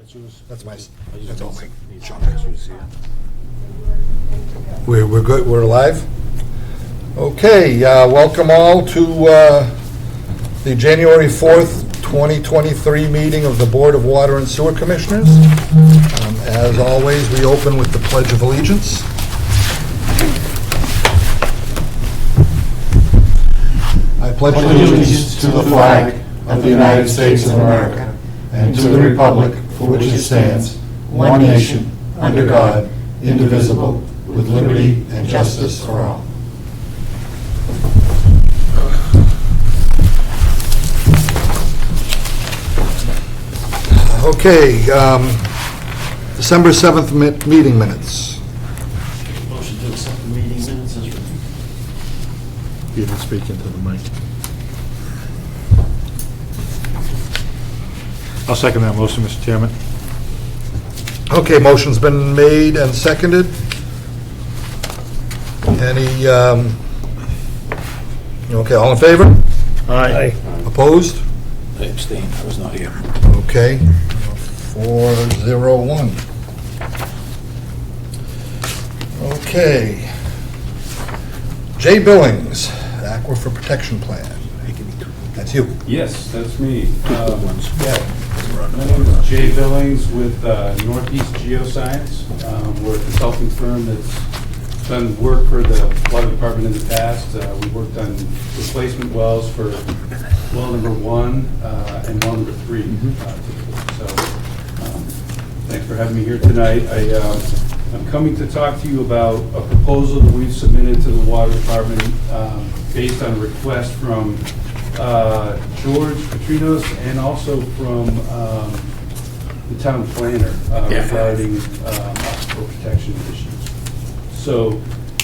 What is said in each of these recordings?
That's yours. That's my, I just that's all need mine. some Sean. pictures here. We're good, we're live? Okay, welcome all to the January 4th, 2023 meeting of the Board of Water and Sewer Commissioners. As always, we open with the Pledge of Allegiance. I pledge allegiance to the flag of the United States of America and to the republic for which it stands, one nation, under God, indivisible, with liberty and justice for all. Okay, December 7th meeting minutes. Motion to accept the meeting minutes as written. You didn't speak into the mic. I'll second that motion, Mr. Chairman. Okay, motion's been made and seconded. Any, okay, all in favor? Aye. Opposed? I abstain, I was not here. Okay, 401. Okay. Jay Billings, Aquifer Protection Plan. That's you. Yes, that's me. ones. Yeah. My name is Jay Billings with Northeast Geoscience. We're a consulting firm that's done work for the water department in the past. We worked on replacement wells for well number 1 and well number 3. So thanks for having me here tonight. I'm coming to talk to you about a proposal that we've submitted to the water department based on a request from George Petrinos and also from the town planner regarding aquifer protection issues. So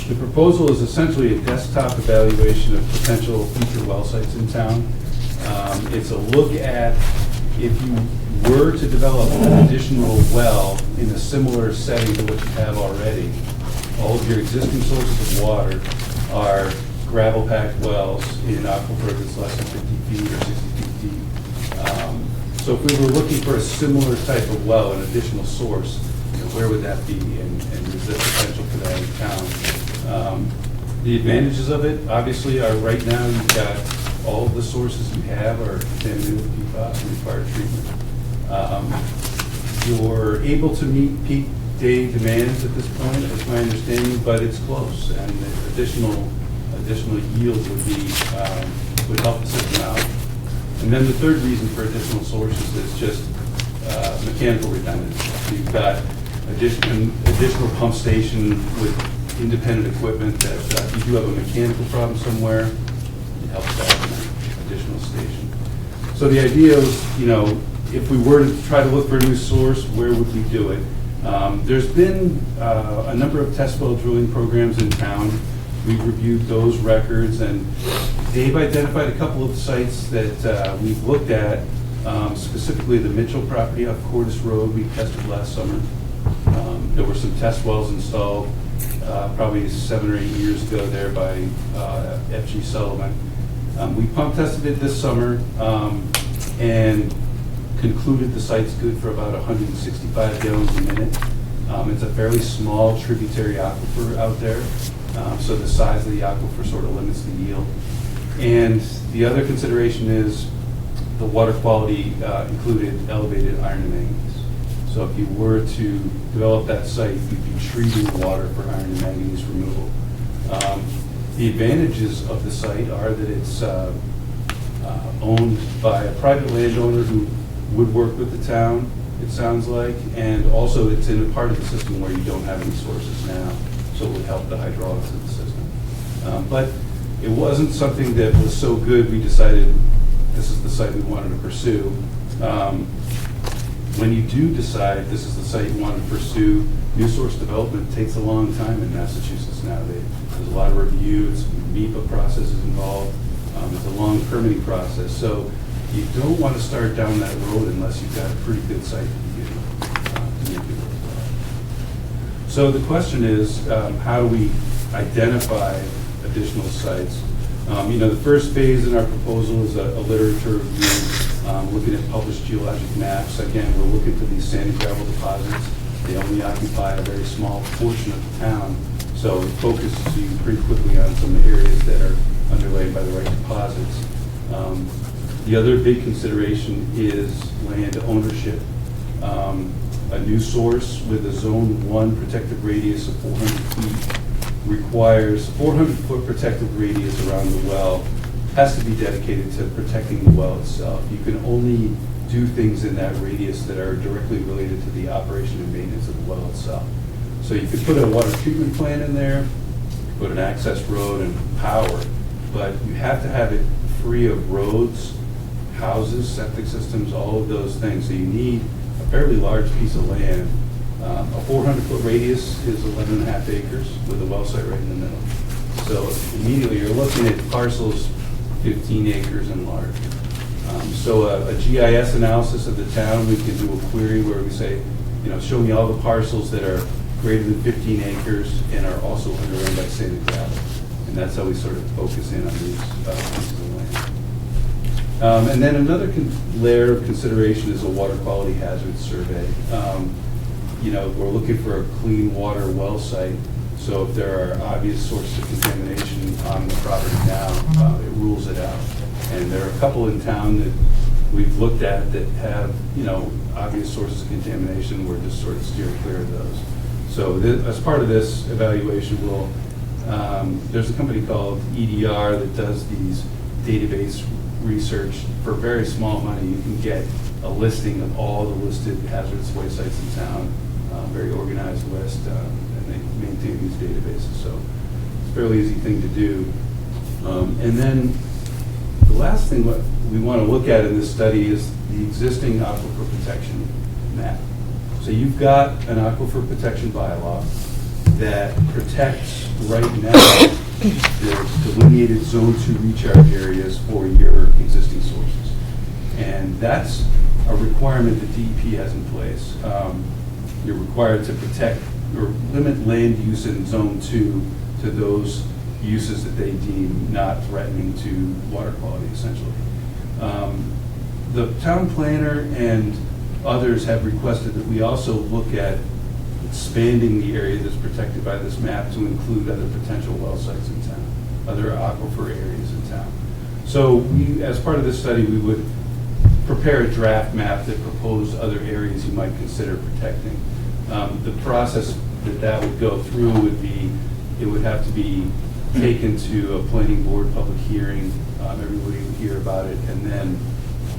the proposal is essentially a desktop evaluation of potential future well sites in town. It's a look at if you were to develop an additional well in a similar setting to what you have already. All of your existing sources of water are gravel-packed wells in an aquifer that's less than 50 feet or 60 feet deep. So if we were looking for a similar type of well, an additional source, where would that be, and is there potential for that in town? The advantages of it, obviously, are right now you've got all of the sources you have are contaminated with PFAS and require treatment. You're able to meet peak day demands at this point, that's my understanding, but it's close, and the additional yield would help the system out. And then the third reason for additional sources is just mechanical redundancy. You've got additional pump station with independent equipment that if you do have a mechanical problem somewhere, it helps out in an additional station. So the idea is, if we were to try to look for a new source, where would we do it? There's been a number of test well drilling programs in town. We've reviewed those records, and they've identified a couple of sites that we've looked at, specifically the Mitchell property off Cordis Road we tested last summer. There were some test wells installed probably 7 or 8 years ago there by F.G. Sullivan. We pump tested it this summer and concluded the site's good for about 165 gallons a minute. It's a fairly small tributary aquifer out there. So the size of the aquifer sort of limits the yield. And the other consideration is the water quality included elevated iron and manganese. So if you were to develop that site, you'd be treating water for iron and manganese removal. The advantages of the site are that it's owned by a private landowner who would work with the town, it sounds like, and also it's in a part of the system where you don't have any sources now. So it would help the hydraulics of the system. But it wasn't something that was so good we decided this is the site we wanted to pursue. When you do decide this is the site you want to pursue, new source development takes a long time in Massachusetts now. There's a lot of review, it's MEPA process is involved, it's a long permitting process. So you don't want to start down that road unless you've got a pretty good site to make it worthwhile. So the question is, how do we identify additional sites? The first phase in our proposal is a literature review looking at published geologic maps. Again, we're looking for these sandy gravel deposits. They only occupy a very small portion of the town, so it focuses you pretty quickly on some areas that are underlaid by the right deposits. The other big consideration is land ownership. A new source with a Zone 1 protective radius of 400 feet requires 400-foot protective radius around the well, has to be dedicated to protecting the well itself. You can only do things in that radius that are directly related to the operation and maintenance of the well itself. So you could put a water treatment plant in there, put an access road and power, but you have to have it free of roads, houses, septic systems, all of those things. So you need a fairly large piece of land. A 400-foot radius is 11 and a half acres with a well site right in the middle. So immediately you're looking at parcels 15 acres and larger. So a GIS analysis of the town, we can do a query where we say, show me all the parcels that are greater than 15 acres and are also underlain by sand and gravel. And that's how we sort of focus in on these pieces of land. And then another layer of consideration is a water quality hazard survey. We're looking for a clean water well site, so if there are obvious sources of contamination on the property now, it rules it out. And there are a couple in town that we've looked at that have, obvious sources of contamination. We're just sort of steering clear of those. So as part of this evaluation, there's a company called EDR that does these database research for very small money. You can get a listing of all the listed hazardous waste sites in town, very organized list, and they maintain these databases. So it's a fairly easy thing to do. And then the last thing what we want to look at in this study is the existing aquifer protection map. So you've got an aquifer protection bylaw that protects right now the delineated Zone 2 recharge areas for your existing sources. And that's a requirement that DEP has in place. You're required to protect or limit land use in Zone 2 to those uses that they deem not threatening to water quality, essentially. The town planner and others have requested that we also look at expanding the area that's protected by this map to include other potential well sites in town, other aquifer areas in town. So as part of this study, we would prepare a draft map that proposed other areas you might consider protecting. The process that would go through would be, it would have to be taken to a planning board public hearing. Everybody would hear about it, and then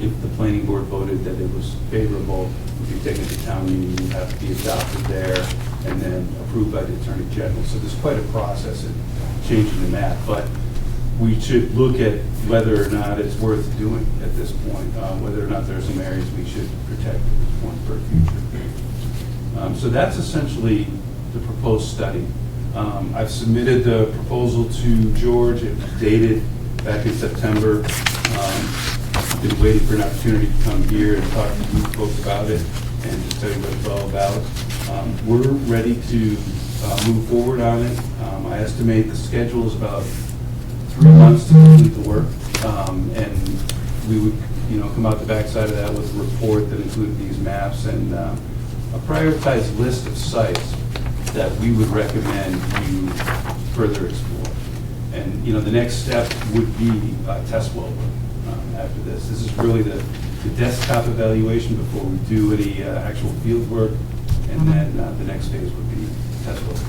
if the planning board voted that it was favorable, it would be taken to town meeting, it would have to be adopted there, and then approved by the Attorney General. So there's quite a process in changing the map, but we should look at whether or not it's worth doing at this point, whether or not there are some areas we should protect at this point for a future. So that's essentially the proposed study. I've submitted the proposal to George. It was dated back in September. Been waiting for an opportunity to come here and talk to you folks about it and just tell you what it's all about. We're ready to move forward on it. I estimate the schedule is about 3 months to complete the work, and we would, come out the backside of that with a report that included these maps and a prioritized list of sites that we would recommend you further explore. And the next step would be test well work after this. This is really the desktop evaluation before we do any actual field work, and then the next phase would be test well work.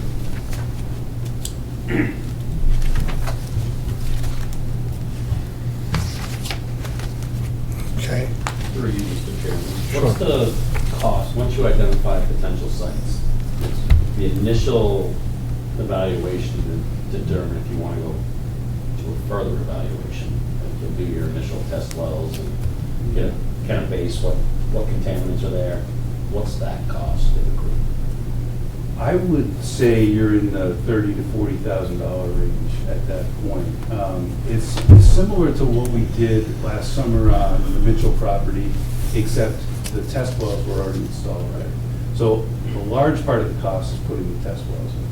Okay. Through you, Mr. Chairman. Sure. What's the cost, once you identify potential sites? The initial evaluation to determine if you want to go to a further evaluation. You'll do your initial test wells and get kind of base what contaminants are there. What's that cost typically? I would say you're in the $30,000 to $40,000 range at that point. It's similar to what we did last summer on the Mitchell property, except the test wells were already installed, right? So a large part of the cost is putting the test wells in.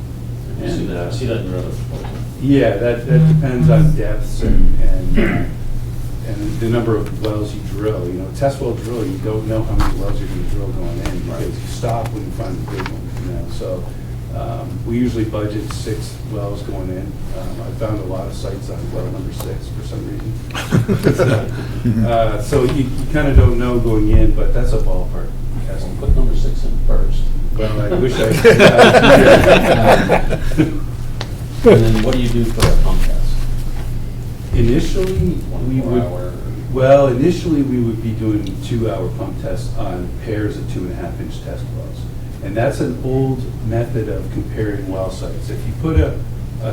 And see that in your other proposal. Yeah, that depends on depths and and the number of wells you drill. You know, test well drill, you don't know how many wells you're going to drill going in because you stop when you find the big one. You know, so we usually budget 6 wells going in. I found a lot of sites on well number 6 for some reason. So you kind of don't know going in, but that's a ballpark. Well, put number 6 in first. Well, I wish I could. And then what do you do for a pump test? Initially, we 24 would, hour? well, initially we would be doing 2-hour pump tests on pairs of 2.5-inch test wells. And that's an old method of comparing well sites. If you put a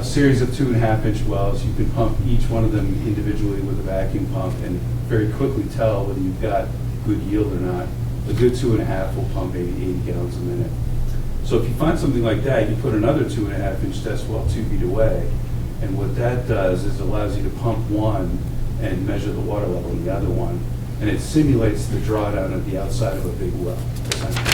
series of 2.5-inch wells, you can pump each one of them individually with a vacuum pump and very quickly tell whether you've got good yield or not. A good 2.5 will pump 80 gallons a minute. So if you find something like that, you put another 2.5-inch test well 2 feet away, and what that does is allows you to pump one and measure the water level in the other one, and it simulates the drawdown at the outside of a big well, essentially.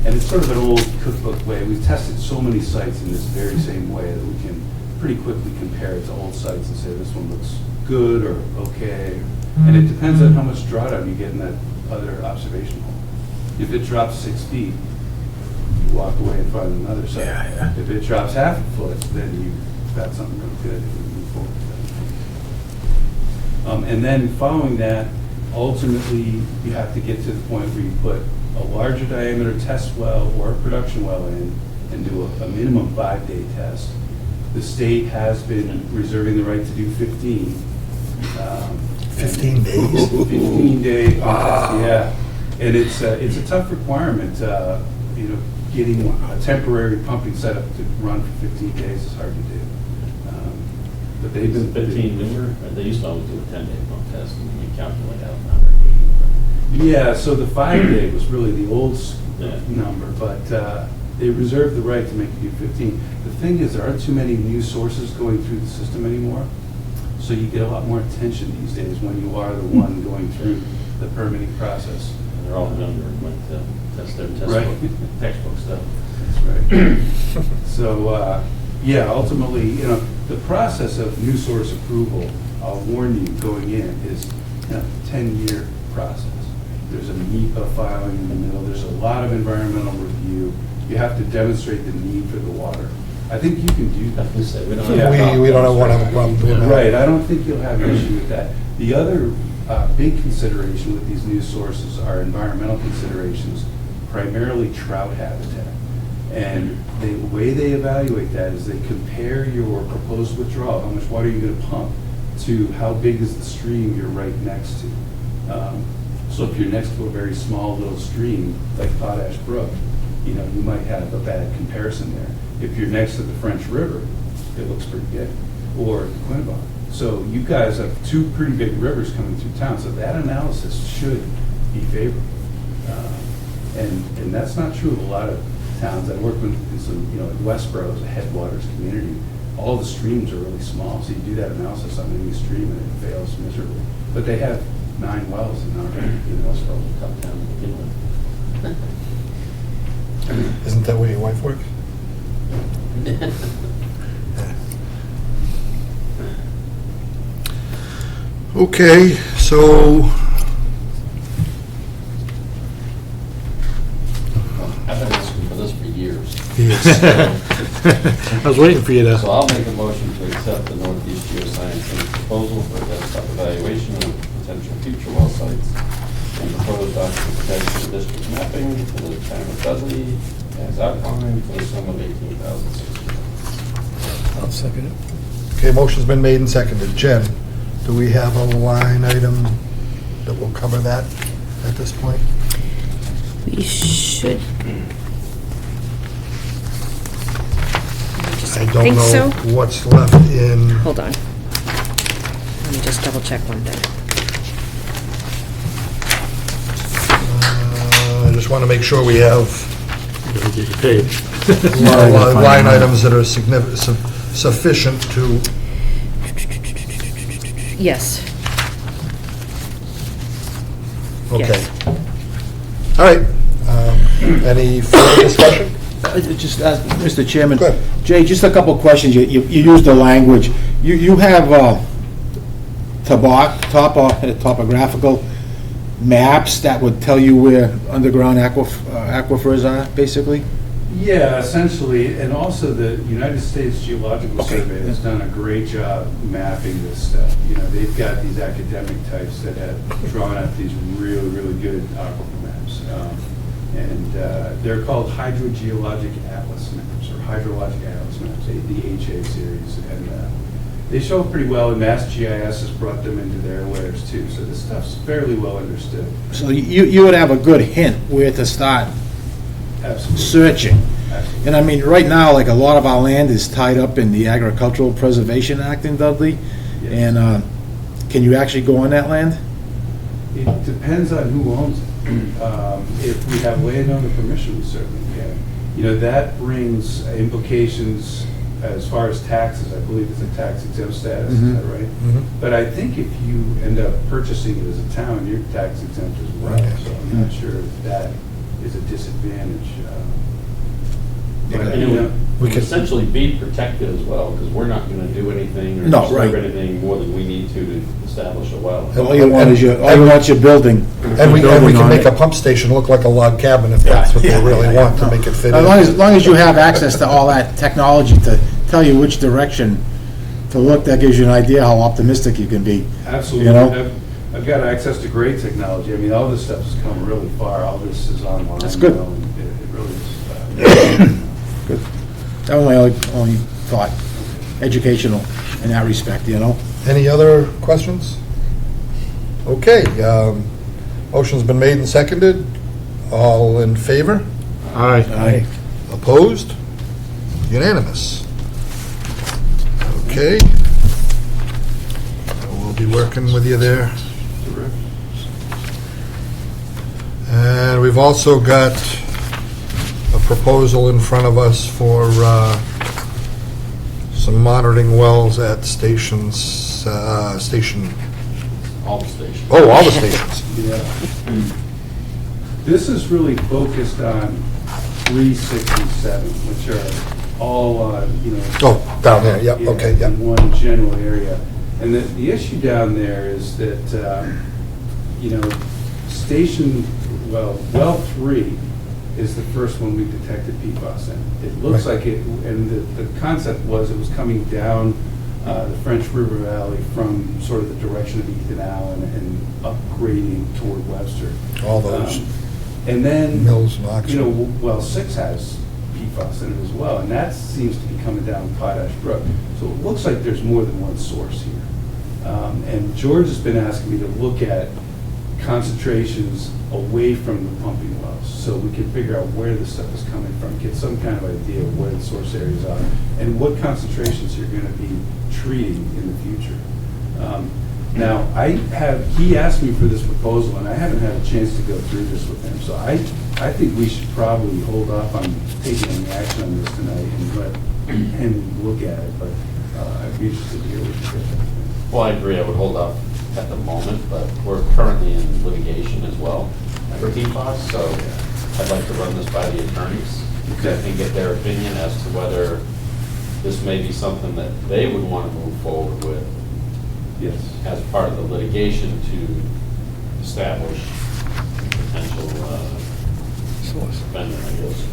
And it's sort of an old cookbook way. We've tested so many sites in this very same way that we can pretty quickly compare it to old sites and say this one looks good or okay. And it depends on how much drawdown you get in that other observation hole. If it drops 6 feet, you walk away and find another site. If it drops half a foot, then you've got something really good and you move forward. And then following that, ultimately, you have to get to the point where you put a larger diameter test well or a production well in and do a minimum 5-day test. The state has been reserving the right to do 15. 15 days? 15-day test, yeah. And it's a tough requirement. You know, getting a temporary pumping setup to run for 15 days is hard to do. But they've been 15 newer? They used to always do a 10-day pump test and you calculate out 180. Yeah, so the 5-day was really the old Yeah. number, but they reserved the right to make you do 15. The thing is, there aren't too many new sources going through the system anymore, so you get a lot more attention these days when you are the one going through the permitting process. And they're all younger and went to test their Right. textbook stuff. That's right. So, yeah, ultimately, you know, the process of new source approval, I'll warn you going in, is a 10-year process. There's a NEPA filing in the middle. There's a lot of environmental review. You have to demonstrate the need for the water. I think you can do that. We say we don't Yeah. have We don't want to have a problem doing that. Right, I don't think you'll have an issue with that. The other big consideration with these new sources are environmental considerations, primarily trout habitat. And the way they evaluate that is they compare your proposed withdrawal, how much water you're going to pump, to how big is the stream you're right next to. So if you're next to a very small little stream, like Potash Brook, you know, you might have a bad comparison there. If you're next to the French River, it looks pretty good, or Quinnebog. So you guys have 2 pretty big rivers coming through town, so that analysis should be favorable. And that's not true of a lot of towns. I work with some, you know, like Westboro is a headwaters community. All the streams are really small, so you do that analysis on any stream and it fails miserably. But they have 9 wells in our, Westboro was a tough town to begin with. Isn't that where your wife works? Okay, so I've been asking for this for years. I was waiting for you So to, I'll make a motion to accept the Northeast Geoscience Inc. proposal for a desktop evaluation of potential future well sites and proposed document protection district mapping for the town of Dudley as outlined for the sum of $18,600. I'll second it. Okay, motion's been made and seconded. Jen, do we have a line item that will cover that at this point? We should. I don't think so. know what's left in, Hold on. Let me just double check one thing. I just want to make sure we have You gotta get you paid. line items that are sufficient to, Yes. okay. Yes. All right. Any further discussion? Just, Mr. Chairman. Go ahead. Jay, just a couple of questions. You used the language. You have topographical maps that would tell you where underground aquifers are, basically? Yeah, essentially, and also the United States Geological Okay. Survey has done a great job mapping this stuff. You know, they've got these academic types that have drawn up these really, really good aquifer maps. They're called hydrogeologic atlas maps, or hydrologic atlas maps, the HA series. And they show up pretty well, and MassGIS has brought them into their layers too. So this stuff's fairly well understood. So you would have a good hint where to start Absolutely. searching. Absolutely. And I mean, right now, like a lot of our land is tied up in the Agricultural Preservation Act in Dudley. Yes. And can you actually go on that land? It depends on who owns it. If we have landowner permission, we certainly can. You know, that brings implications as far as taxes. I believe it's a tax exempt status, is that right? Mhm. But I think if you end up purchasing it as a town, you're tax exempt as well. Right. So I'm not sure if that is a disadvantage. But, And you it know, We would could- essentially be protected as well, because we're not gonna do anything or No, disturb right. anything more than we need to establish a well. All you want is your building. And we Building can on make it. a pump station look like a log cabin if that's what they really want to make it fit in. As long as you have access to all that technology to tell you which direction to look, that gives you an idea how optimistic you can be. Absolutely. You know? I've got access to great technology. I mean, all this stuff has come really far. All this is online. That's good. You know, and it really is. Good. That was my only thought, educational in that respect, you know? Any other questions? Okay, motion's been made and seconded. All in favor? Aye. Opposed? Unanimous. Okay. We'll be working with you there. And we've also got a proposal in front of us for some monitoring wells at stations, All the stations. all the stations. Yeah. This is really focused on 3, 6, and 7, which are all on, Oh, down there, yep, okay, yep. in one general area. And the issue down there is that, well 3 is the first one we detected PFAS in. It looks Right. like it, and the concept was it was coming down the French River Valley from sort of the direction of Ethan Allen and upgrading toward Webster. All those And then, mills and Oxford. well 6 has PFAS in it as well, and that seems to be coming down Potash Brook. So it looks like there's more than one source here. And George has been asking me to look at concentrations away from the pumping wells, so we can figure out where this stuff is coming from, get some kind of idea of where the source areas are, and what concentrations you're going to be treating in the future. Now, he asked me for this proposal, and I haven't had a chance to go through this with him, so I think we should probably hold off on taking any action on this tonight and let him look at it, but I'd be interested to hear what you think. Well, I agree, I would hold off at the moment, but we're currently in litigation as well for PFAS, so I'd like to run this by the attorneys and get their opinion as to whether this may be something that they would want to move forward with. Yes. As part of the litigation to establish potential vendor, I guess.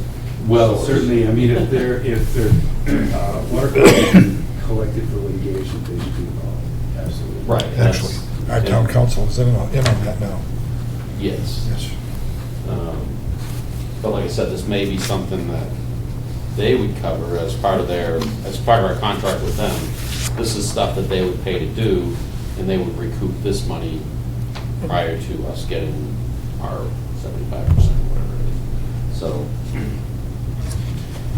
Well, Source. certainly, I mean, if they're water collection collected for litigation, they should be involved, absolutely. Right. Actually, our town council is in on that now. Yes. Yes. But like I said, this may be something that they would cover as part of our contract with them. This is stuff that they would pay to do, and they would recoup this money prior to us getting our 75%, whatever it is. So,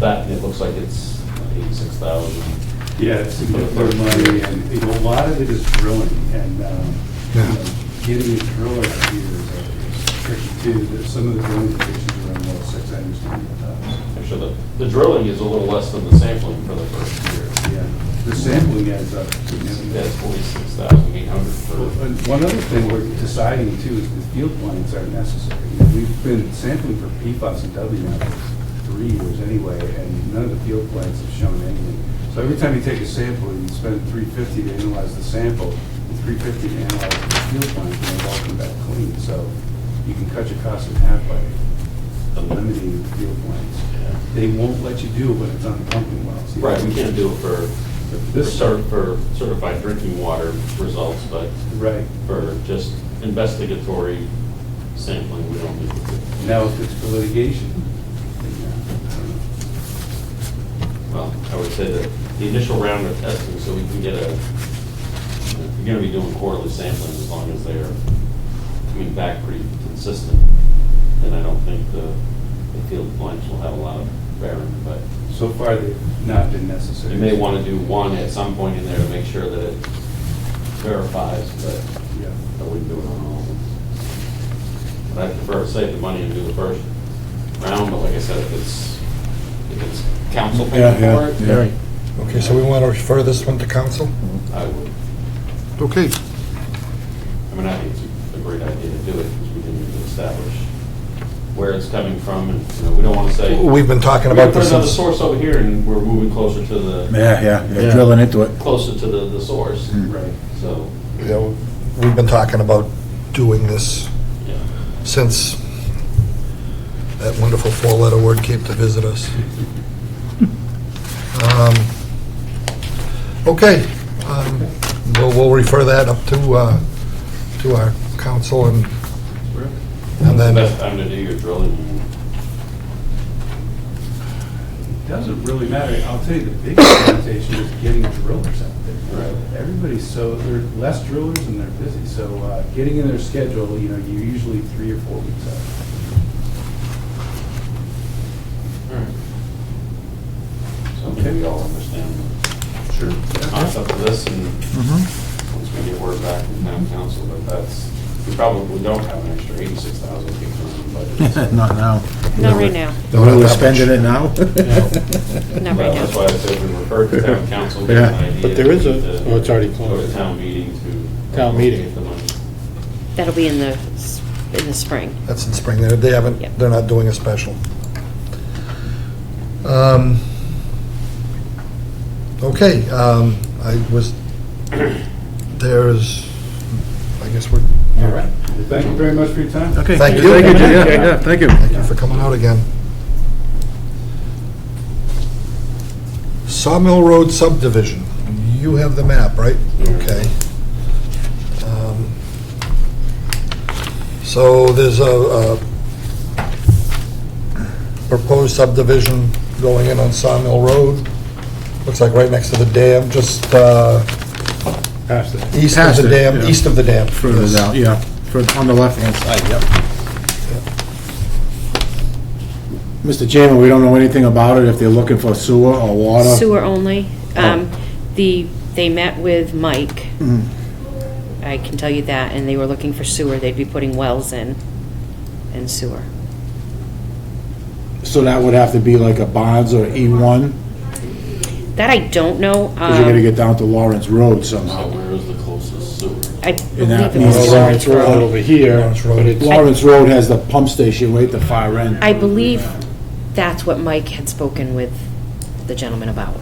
that, it looks like it's 86,000. Yeah, it's significant money, and a lot of it is drilling, and getting a driller out here is tricky too. Some of the drilling conditions are on well 6, I understand. Actually, the drilling is a little less than the sampling for the first year. Yeah, the sampling adds up. That's 46,800 for. And one other thing we're deciding too is the field plans are necessary. We've been sampling for PFAS and W now for 3 years anyway, and none of the field plans have shown anything. So every time you take a sample, you spend $350 to analyze the sample. It's $350 to analyze the field plans, and they all come back clean. So you can cut your costs in half by eliminating the field plans. Yeah. They won't let you do it when it's on the pumping wells. Right, we can't do it for This for certified drinking water results, but Right. for just investigatory sampling, we don't need to do. Now, if it's for litigation, then, I don't know. Well, I would say that the initial round of testing, so we can get a, if you're gonna be doing quarterly sampling, as long as they're coming back pretty consistent, then I don't think the field blanks will have a lot of bearing, but So far, they've not been necessary. you may want to do one at some point in there to make sure that it verifies, but Yeah. I wouldn't do it on all of them. But I prefer to save the money and do the first round, but like I said, if it's council paying Yeah, for it, yeah. Right. Okay, so we want to refer this one to council? I would. Okay. I mean, I think it's a great idea to do it, because we need to establish where it's coming from, and, you know, we don't want to say, We've been talking we're gonna about put this another since, source over here, and we're moving closer to the, Yeah, Yeah. drilling into it. closer to the source, Right. so, you know, we've been talking about doing this yeah. since that wonderful four-letter word came to visit us. Okay, we'll refer that up to our council and When's the then, best time to do your drilling? It doesn't really matter. I'll tell you, the biggest limitation is getting drillers out there. Right. Everybody's there are less drillers and they're busy, so getting in their schedule, you're usually 3 or 4 weeks out. All right. So maybe we all understand Sure. the concept of this, and once we get word back from town council, but we probably don't have an extra 86,000 in the budget. so- Not now. Not right now, The way we're spending it now? not Well, right that's now. why I said we refer to town council, get Yeah. an idea. But there is we a- need to oh, it's already Go closed. to town meeting to. Town meeting. Get the money. That'll be in the spring. that's in spring, they haven't, Yep. they're not doing a special. Okay, there's, I guess we're, All right. Thank you very much for your time. Okay. Thank you. Thank you, yeah, thank you. thank you for coming out again. Sawmill Road subdivision, you have the map, right? Okay. So there's a proposed subdivision going in on Sawmill Road. Looks like right next to the dam, just Past it. east of Past the it, dam, yeah. east of the dam. Further Yes. down, yeah, on the left-hand side, yep. Mr. Chairman, we don't know anything about it, if they're looking for sewer or water. Sewer only. Oh. They met with Mike, Mm. I can tell you that, and they were looking for sewer. They'd be putting wells in and sewer. So that would have to be like a Bonds or E1, That I don't know. because you're gonna get down to Lawrence Road somehow. So where is the closest sewer? I And that believe it means was Well, Lawrence Lawrence Road Road. over here, Lawrence Road. but it's, Lawrence Road has the pump station right at the far end. I believe that's what Mike had spoken with the gentleman about,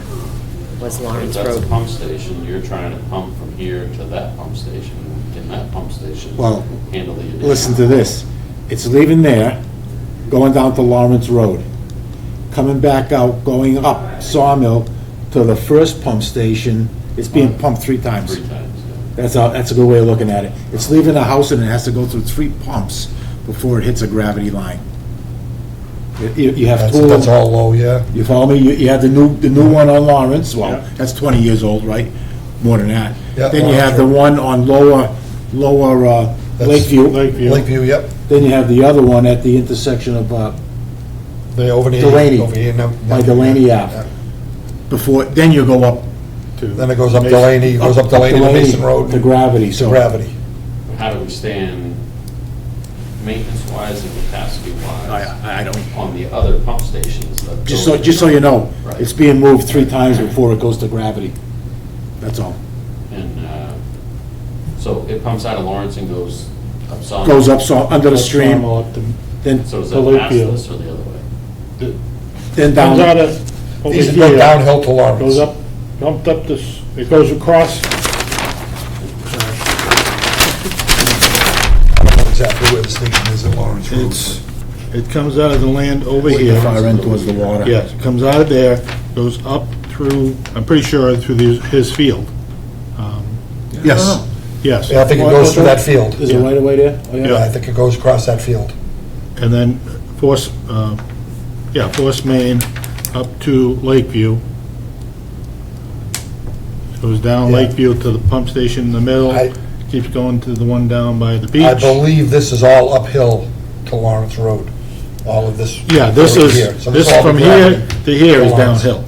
was If Lawrence that's a Road. pump station, you're trying to pump from here to that pump station. Can that pump station Well, handle the additional? Listen to this, it's leaving there, going down to Lawrence Road, coming back out, going up Sawmill to the first pump station, it's being pumped 3 times. 3 times, yeah. That's a good way of looking at it. It's leaving the house and it has to go through 3 pumps before it hits a gravity line. You have That's 2 of that's them. all low, yeah. You follow me? You have the new one on Lawrence, well, Yeah. that's 20 years old, right? More than that. Yeah, Then you have Lawrence the Road. one on lower That's Lakeview. Lakeview, yep. Then you have the other one at the intersection of, The over near. Delaney. Over here, by Delaney Yeah. Ave. Before, then you go up. Then it goes up Delaney, goes up Delaney to Mason Road. To Gravity, To so. Gravity. How do we stand maintenance-wise and capacity-wise I don't, on the other pump stations? that just go- so you know, Right. it's being moved 3 times before it goes to Gravity. That's all. And, so it pumps out of Lawrence and goes up Sawmill? Goes up, so, under the stream, Up to- then, So is to that past Lakeview. this or the other way? then Comes out down. of, over These go here, downhill to Lawrence. goes up, bumped up this, it goes across, exactly where the station is at Lawrence Road. It comes out of the land over The here. far end towards the water. Yes, it comes out of there, goes up through, I'm pretty sure through his field. Yes, Yes. yeah, I think it goes through that field. Is it right away there? Oh, Yeah, I think it goes across that field. And then Force Main up to Lakeview. Goes down Yeah. Lakeview to the pump station in the middle, I- keeps going to the one down by the beach. I believe this is all uphill to Lawrence Road, all of this. Yeah, this over is, here. So this is all the from here gravity to here to is Lawrence. downhill.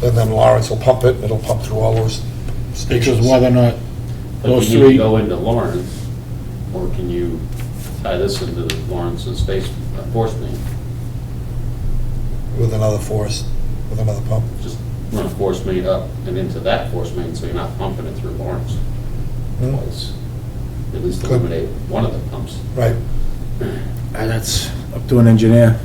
And then Lawrence will pump it, and it'll pump through all those Because stations. whether or not But those can you three, go into Lawrence, or can you tie this into Lawrence's force main? With another force, with another pump. Just run a force main up and into that force main, so you're not pumping it through Lawrence. Hmm. Twice. At least Could. eliminate one of the pumps. Right. That's up to an engineer.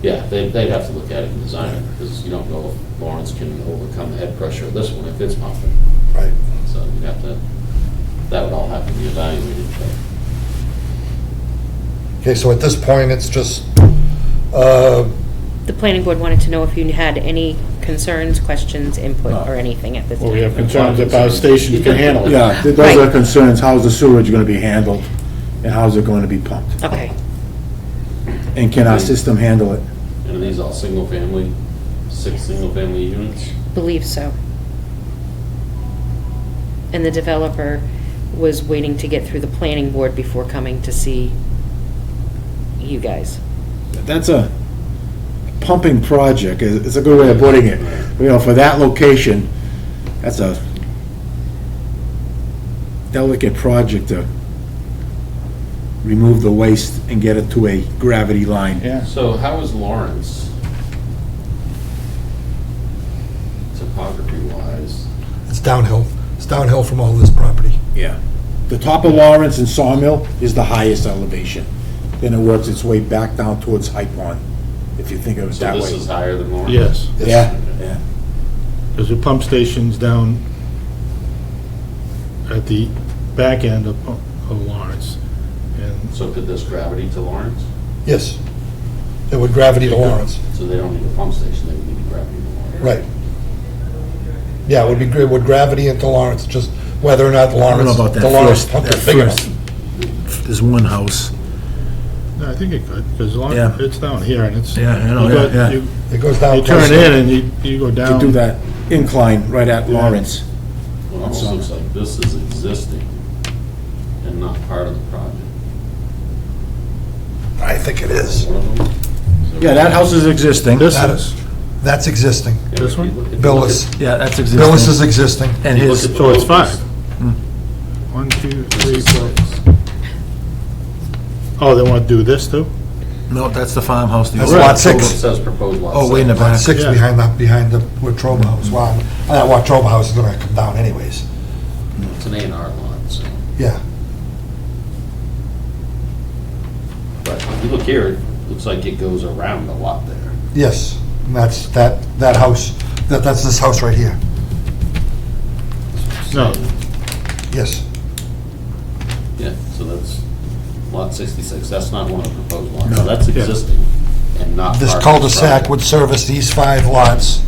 Yeah, they'd have to look at it and design it, because you don't know if Lawrence can overcome the head pressure of this one if it's pumping. Right. So you'd have to, that would all have to be evaluated. Okay, so at this point, it's just, The planning board wanted to know if you had any concerns, questions, input, or anything at this well, we have time. concerns about stations can handle it. Yeah, those Right. are concerns. How's the sewage going to be handled? And how's it going to be pumped? Okay, And can our system handle it? And are these all single-family, 6 single-family units? believe so. And the developer was waiting to get through the planning board before coming to see you guys. That's a pumping project. It's a good way of putting it. You know, for that location, that's a delicate project to remove the waste and get it to a gravity line. Yeah. So how is Lawrence, topography-wise? it's downhill. It's downhill from all this property. Yeah. The top of Lawrence and Sawmill is the highest elevation. Then it works its way back down towards High Pond, if you think of it So that this way. is higher than Lawrence? Yes, Yeah, yeah. there's a pump stations down at the back end of Lawrence. And So could this gravity to Lawrence? Yes. It would gravity to Lawrence. So they don't need a pump station, they would need gravity to Lawrence? Right. Yeah, it would gravity into Lawrence, just whether or not I don't Lawrence, know about that the Lawrence first, pump that is big first. enough. There's one house. no, I think it could, because Yeah. it's down here and it's. Yeah, I know, you got- yeah. you- It goes down. You turn closer. in and you go down. To do that incline right at Lawrence. Well, it almost looks like this is existing and not part of the project. I think it is. One of them? Yeah, that house is existing. This That is, is, that's existing. Yeah, This if you one? look- if you Billis. look Yeah, that's existing. Billis is existing. And Look his, at the so it's locals. 5. 1, 2, 3, This is 4. 6. Oh, they want to do this too? no, that's the farmhouse. the That's old- lot It 6. says proposed lot Oh, way in the 6. back. Lot 6 Yeah. behind the Watroba House. Well, that Watroba House is gonna come down anyways. It's an A&R lot, so. Yeah. But if you look here, it looks like it goes around a lot there. Yes. And that's, that house, that's this house right here. No, Yes. Yeah, so that's lot 66. That's not one of the proposed lots. No. So that's Yeah. existing and not This part of the cul-de-sac project. would service these 5 lots,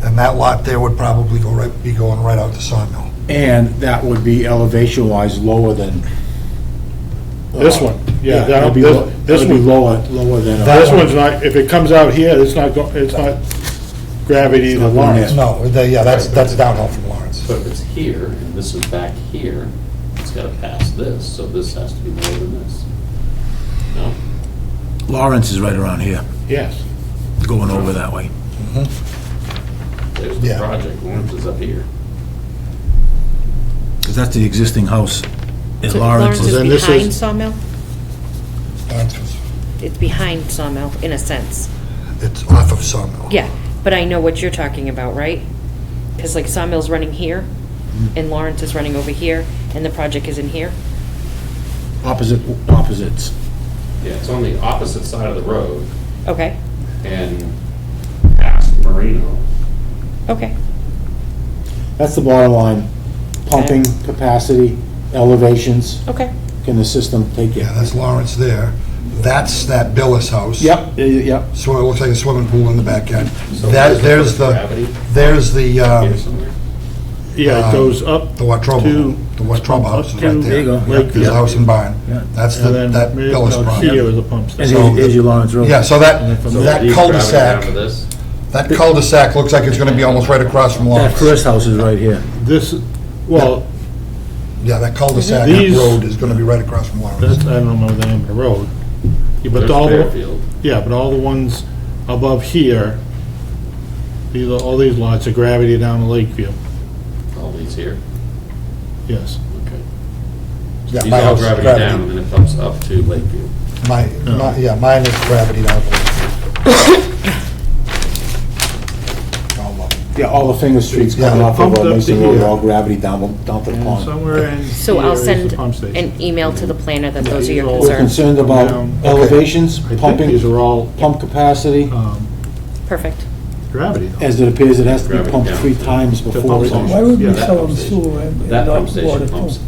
and that lot there would probably be going right out to Sawmill. And that would be elevation-wise lower than. this one, yeah. That'd be, this- lo- This that'd be one, lower than. this one's not, if it comes out here, it's not, it's not gravity to not going Lawrence. in. No, yeah, that's downhill from Lawrence. But if it's here, and this is back here, it's gotta pass this, so this has to be more than this. No? Lawrence is right around here, Yes. going over that way. There's the Yeah. project, Lawrence is up here. Because that's the existing house at So Lawrence. Lawrence then is this behind is- Sawmill? Lawrence was- It's behind Sawmill, in a sense. It's off of Sawmill. Yeah, but I know what you're talking about, right? Because like Sawmill's running here, and Lawrence is running over here, and the project is in here? Opposites. Yeah, it's on the opposite side of the road Okay, and past Marino. okay. That's the bottom line. Pumping capacity elevations, Okay. can the system take it? Yeah, that's Lawrence there. That's that Billis house. Yep, yep. So it looks like a swimming pool in the backyard. So That, there's gravity there's the, here somewhere? Yeah, it goes up the Watroba, to... the Watroba house is up right to- there. There you go. Yep, Lakeview. There's a house and barn. Yeah. That's And then that maybe Billis about property. here is a pump As station. you, as you Lawrence Road. Yeah, so And that, then from So that these gravity down to cul-de-sac, this? that cul-de-sac looks like it's gonna be almost right across from That Lawrence. first house is right here. This, well, Yeah, that cul-de-sac These- road is gonna be right across from Lawrence. that's, I don't know the name of the road. Yeah, but There's all the, Fairfield. yeah, but all the ones above here, these are, all these lots are gravity down to Lakeview, All these here? yes. Okay. Yeah, These my all house is gravity gravity. down, and then it bumps up to Lakeview. Yeah, mine is gravity down. All of them. Yeah, all the finger streets coming Yeah. off of Pumped up to Mason Road, here. are all gravity down to the And pond. somewhere in So here I'll is send the pump station. an email to the planner that Yeah, those are your these all- We're concerns. concerned about Down. elevations, I think pumping, these are all pump capacity, Perfect. gravity though. as it appears it has to be Gravity pumped down. 3 times The before pump it... station. Why would Yeah, we that sell pump them station. sewer and That not pump station water pumps too?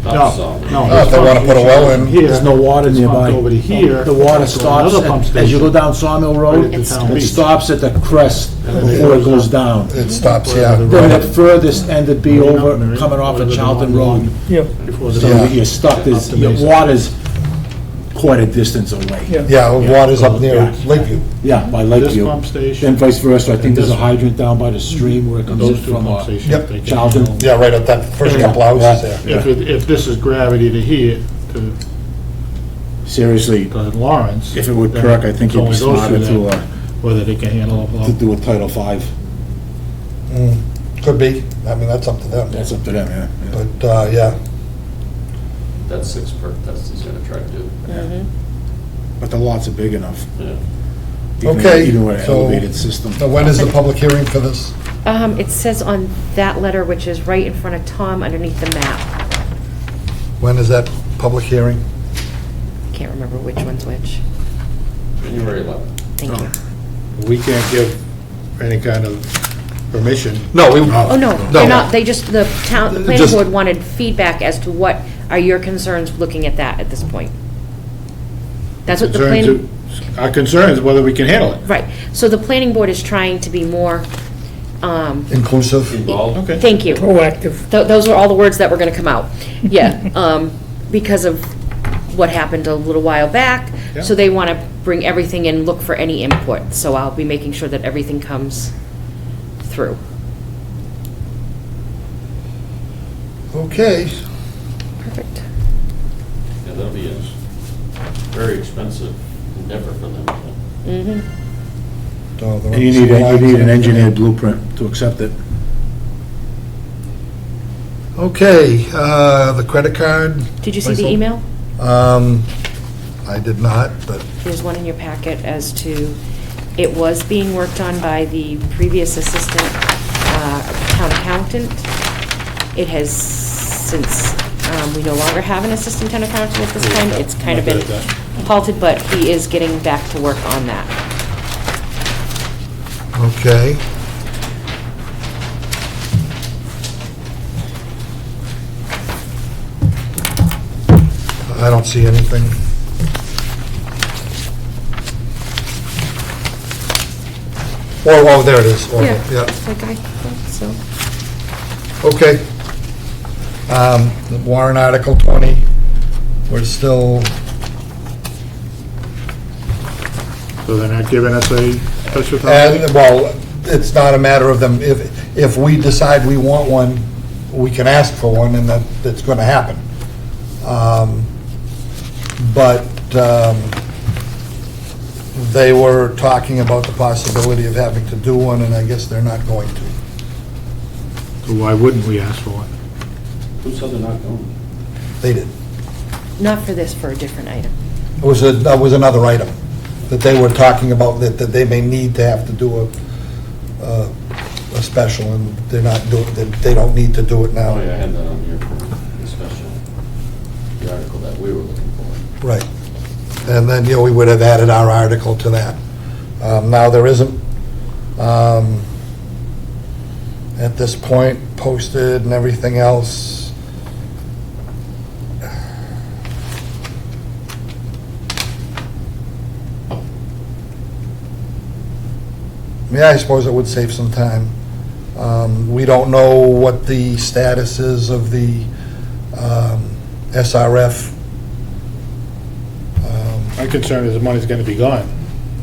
up solid. No. Oh, if they wanna put a well in. Here, There's no water it's pumped nearby. over to here. The water to stops, another pump as you go station. down Sawmill Right Road, at the It town it beach. stops at the crest And then before it goes down. It stops, yeah. Then at furthest end it'd be Right up over, there, coming off of whatever the Charlton one Road. Yeah, Before the. So Yeah. you're stuck, there's, Up to your Mason. water's quite a distance away. yeah. Yeah, water's up near Yeah. Lakeview. Yeah, by This Lakeview. pump station. Then vice versa, I think And there's a this- hydrant down by the stream where it And comes in those two from, pump stations. Yep. they can Charlton. handle- Yeah, right at that first Yeah. couple houses Yeah. there. If this is gravity to here, to seriously, Lawrence. if it would then perk, I think it's it'd be only those smarter two to, that- Whether they can handle it. to do a Title V. Could be, I mean, that's up to them. That's up to them, yeah. But, yeah, That's 6 perk test he's gonna try to do. But the lots are big enough, Yeah. even Okay, even with an so- elevated system. now when is the public hearing for this? It says on that letter, which is right in front of Tom underneath the map. When is that public hearing? Can't remember which one's which. January 11th. Thank you. We can't give any kind of permission. No, we. Oh, no, No. they're not, they just, the town, the planning Just- board wanted feedback as to what are your concerns looking at that at this point. That's what the planning, Our concern is whether we can handle it. right, so the planning board is trying to be more, Inclusive? Involved? Okay. thank you. Proactive. Those were all the words that were gonna come out. Yeah, because of what happened a little while back. Yeah. So they wanna bring everything and look for any input. So I'll be making sure that everything comes through. Okay, Perfect. Yeah, that'll be a very expensive endeavor for them. Mm-hmm. so the And you need an engineered blueprint to accept it. Okay, the credit card. Did you see the Michael? email? I did not, but, There's one in your packet as to, it was being worked on by the previous assistant town accountant. It has since, we no longer have an assistant town accountant at this time. It's kind of been halted, but he is getting back to work on that. okay. I don't see anything. Oh, there it is. Oh, yeah. Like I thought so. Okay. The warrant article 20, we're still, So they're not giving us a special town and, meeting? well, it's not a matter of them, if we decide we want one, we can ask for one, and that's gonna happen. But they were talking about the possibility of having to do one, and I guess they're not going to. So why wouldn't we ask for one? Who said they're not going? They did. Not for this, for a different item. That was another item that they were talking about, that they may need to have to do a special, and they're not doing, they don't need to do it now. Oh, yeah, I had that on here for the special, the article that we were looking for. Right. And then, we would have added our article to that. Now, there isn't, at this point, posted and everything else. Yeah, I suppose it would save some time. We don't know what the status is of the SRF. My concern is the money's gonna be gone.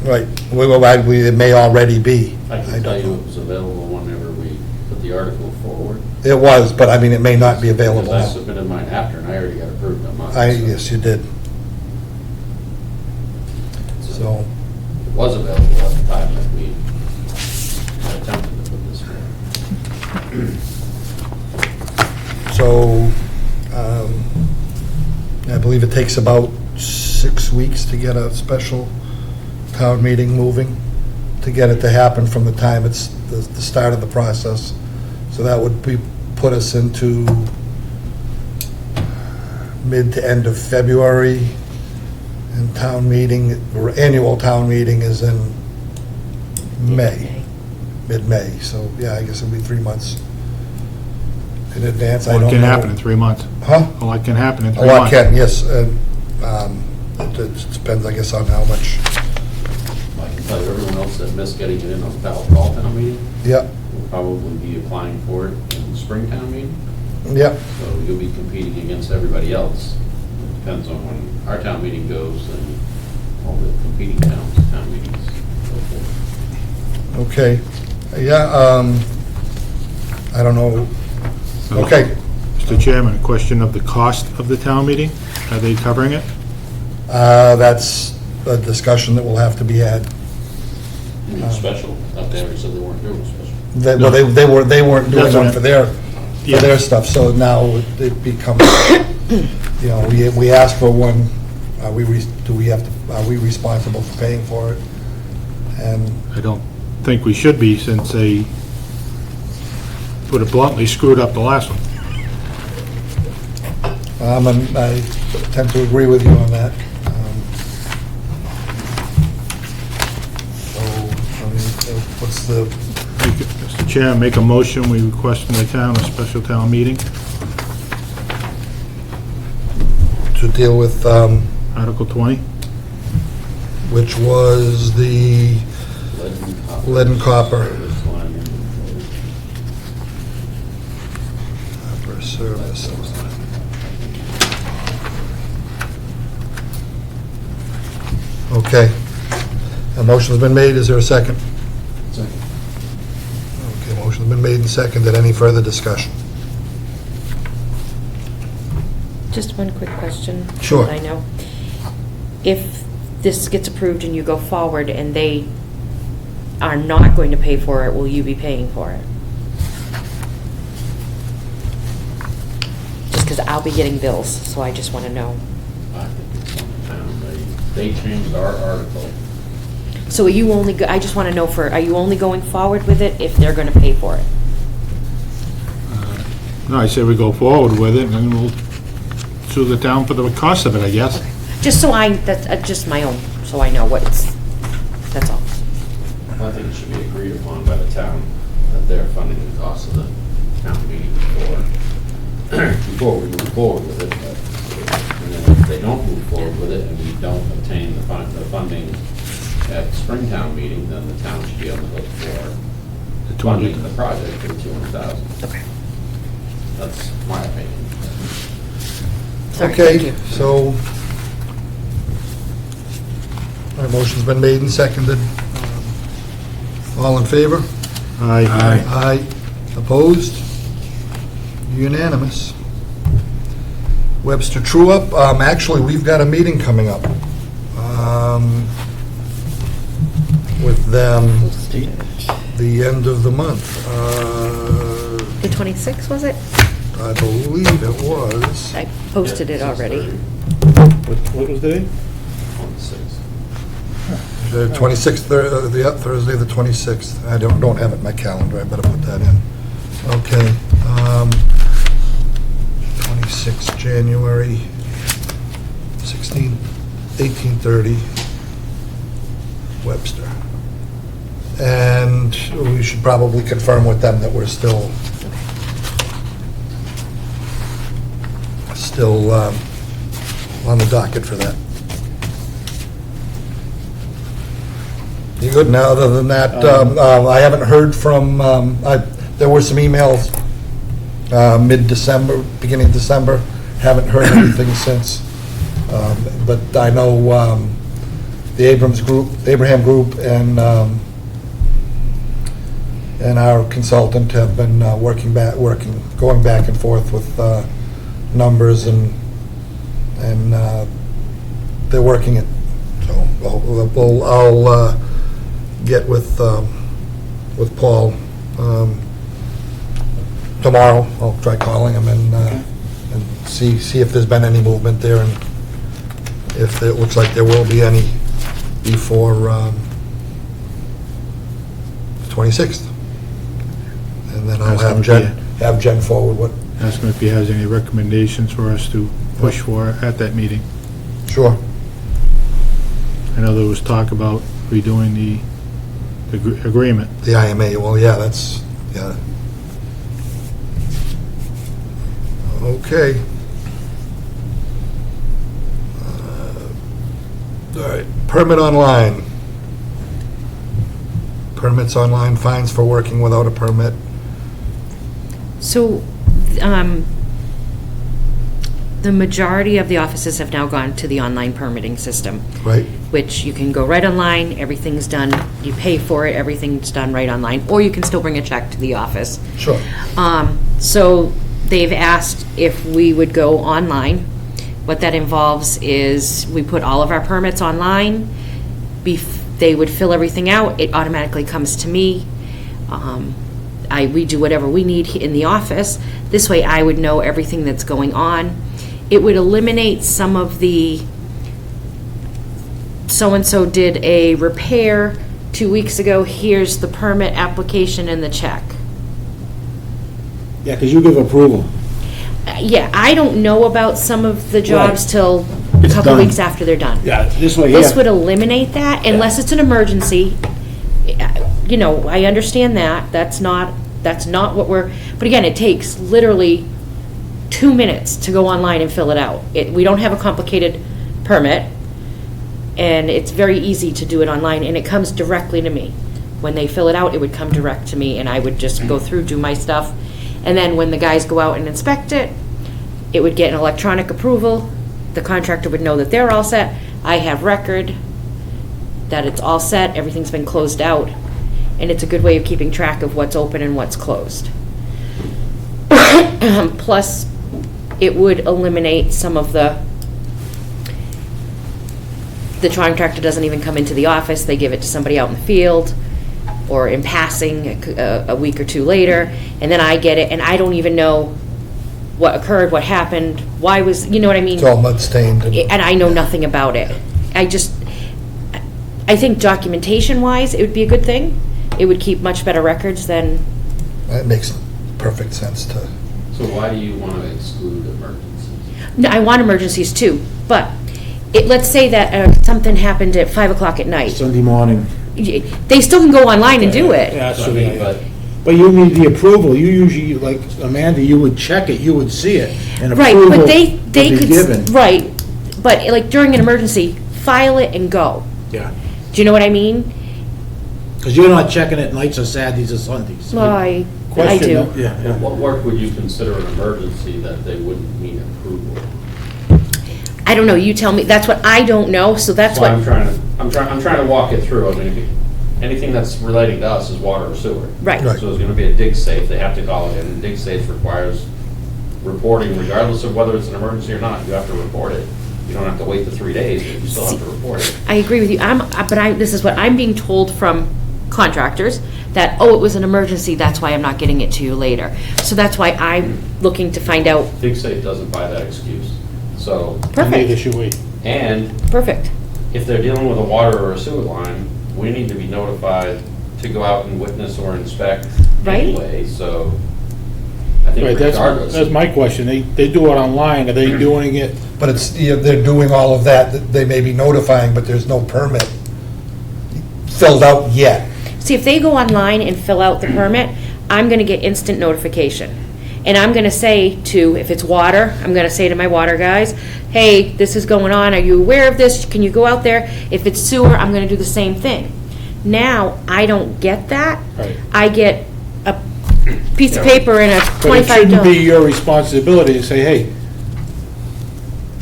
Right, it may already be. I can don't tell you know. it was available whenever we put the article forward. It was, but I mean, it may not be available Because I now. submitted mine after, and I already got approved on mine. Yes, you did. So, It was available at the time that we attempted to put this forward. so, I believe it takes about 6 weeks to get a special town meeting moving, to get it to happen from the time it's the start of the process. So that would put us into mid to end of February, and town meeting, or annual town meeting is in May, mid-May. So, yeah, I guess it'll be 3 months in advance. I What don't can know. happen in 3 months? Huh? A lot can happen in A 3 lot months. can, yes. It depends, I guess, on how much. I can tell you, everyone else that missed getting it in on the fall town meeting Yep, will probably be applying for it in the spring town meeting. yep. So you'll be competing against everybody else. It depends on when our town meeting goes and all the competing towns' town meetings go forward. Okay. Yeah, I don't know. Okay. Mr. Chairman, a question of the cost of the town meeting? Are they covering it? That's a discussion that will have to be had. You mean special? I thought they already said they weren't doing a special. Well, they weren't doing That's one right. for their Yeah. stuff, so now it becomes, you know, we ask for one, are we responsible for paying for it? And, I don't think we should be, since they, put it bluntly, screwed up the last one. and I tend to agree with you on that. So, I mean, what's the, Mr. Chair, make a motion, we request from the town a special town meeting, to deal with, Article 20. which was the lead and copper. Service line inventory. Copper service. Okay. A motion's been made, is there a second? Second. Okay, motion's been made and seconded, any further discussion? Just one quick question. Sure. I know. If this gets approved and you go forward and they are not going to pay for it, will you be paying for it? Just because I'll be getting bills, so I just want to know. I think it's on the town. They changed our article. So are you only, I just want to know are you only going forward with it if they're going to pay for it? No, I say we go forward with it, and we'll sue the town for the cost of it, I guess. Just so that's just my own, so I know what that's all. I think it should be agreed upon by the town that they're funding the cost of the town meeting before we move forward with it. But, and then if they don't move forward with it and we don't obtain the funding at the spring town meeting, then the town should be on the hook for The funding the project for the $200,000. Okay. That's my opinion. Sorry, Okay, thank you. so, our motion's been made and seconded. All in favor? Aye. Aye. Opposed? Unanimous. Webster True Up, actually, we've got a meeting coming up with them the end of the month. The 26th, was it? I believe it was. I posted it already. What was the date? On the 6th. The 26th, Thursday, the 26th. I don't have it in my calendar, I better put that in. Okay. 26th January, 1830, Webster. And we should probably confirm with them that we're still on the docket for that. You good? Now, other than that, I haven't heard from, there were some emails mid-December, beginning of December. Haven't heard anything since. But I know the Abraham Group and our consultant have been going back and forth with numbers, and they're working it. So I'll get with Paul tomorrow. I'll try calling him and see if there's been any movement there, and if it looks like there will be any before the 26th. And then I'll have Jen forward what. Ask him if he has any recommendations for us to push for at that meeting. Sure. I know there was talk about redoing the agreement. The IMA, well, yeah, yeah. Okay. All right, permit online. Permits online, fines for working without a permit. So, the majority of the offices have now gone to the online permitting system. Right. Which you can go right online, everything's done, you pay for it, everything's done right online, or you can still bring a check to the office. Sure. So they've asked if we would go online. What that involves is we put all of our permits online. They would fill everything out, it automatically comes to me. We do whatever we need in the office. This way I would know everything that's going on. It would eliminate some of the so-and-so did a repair 2 weeks ago, here's the permit application and the check. Yeah, because you give approval. Yeah, I don't know about some of the jobs Right. till a It's couple done. weeks after they're done. Yeah, this way here. This would eliminate that, unless it's an emergency. You know, I understand that, that's not what we're, but again, it takes literally 2 minutes to go online and fill it out. We don't have a complicated permit, and it's very easy to do it online, and it comes directly to me. When they fill it out, it would come direct to me, and I would just go through, do my stuff, and then when the guys go out and inspect it, it would get an electronic approval, the contractor would know that they're all set, I have record that it's all set, everything's been closed out, and it's a good way of keeping track of what's open and what's closed. Plus, it would eliminate some of the contractor doesn't even come into the office, they give it to somebody out in the field, or in passing a week or two later, and then I get it, and I don't even know what occurred, what happened, why was, you know what I mean? It's all mud stained. And I know nothing about it. I think documentation-wise, it would be a good thing. It would keep much better records than... That makes perfect sense to... So why do you want to exclude emergencies? No, I want emergencies too, but let's say that something happened at 5 o'clock at night. Sunday morning. They still can go online and do it. Yeah, So, I so mean, but but you need the approval. You usually, like Amanda, you would check it, you would see it, and Right, approval but would they be could... given. Right, but like during an emergency, file it and go. Yeah, Do you know what I mean? because you're not checking it nights or Saturdays or Sundays. Well, I Question, do. Yeah, what work would you consider an emergency that they wouldn't need approval? I don't know, you tell me, that's what I don't know, so that's Well, what... I'm trying to walk it through. I mean, anything that's relating to us is water or sewer. Right. Right. So there's going to be a dig safe, they have to call it in, and dig safe requires reporting regardless of whether it's an emergency or not. You have to report it. You don't have to wait the 3 days, but you still have to report it. I agree with you, this is what I'm being told from contractors, that, it was an emergency, that's why I'm not getting it to you later. So that's why I'm looking to find out, Dig safe doesn't buy that excuse. So, Neither perfect, should we. and perfect. if they're dealing with a water or a sewer line, we need to be notified to go out and witness or inspect Right. anyway, so I think Right, regardless. that's my question. They do it online, are they doing it? But it's, they're doing all of that they may be notifying, but there's no permit filled out yet. See, if they go online and fill out the permit, I'm gonna get instant notification. And I'm gonna say to, if it's water, I'm gonna say to my water guys, hey, this is going on, are you aware of this? Can you go out there? If it's sewer, I'm gonna do the same thing. Now, I don't get that. Right. I get a piece of Yeah. paper and a But it $25. shouldn't be your responsibility to say, hey,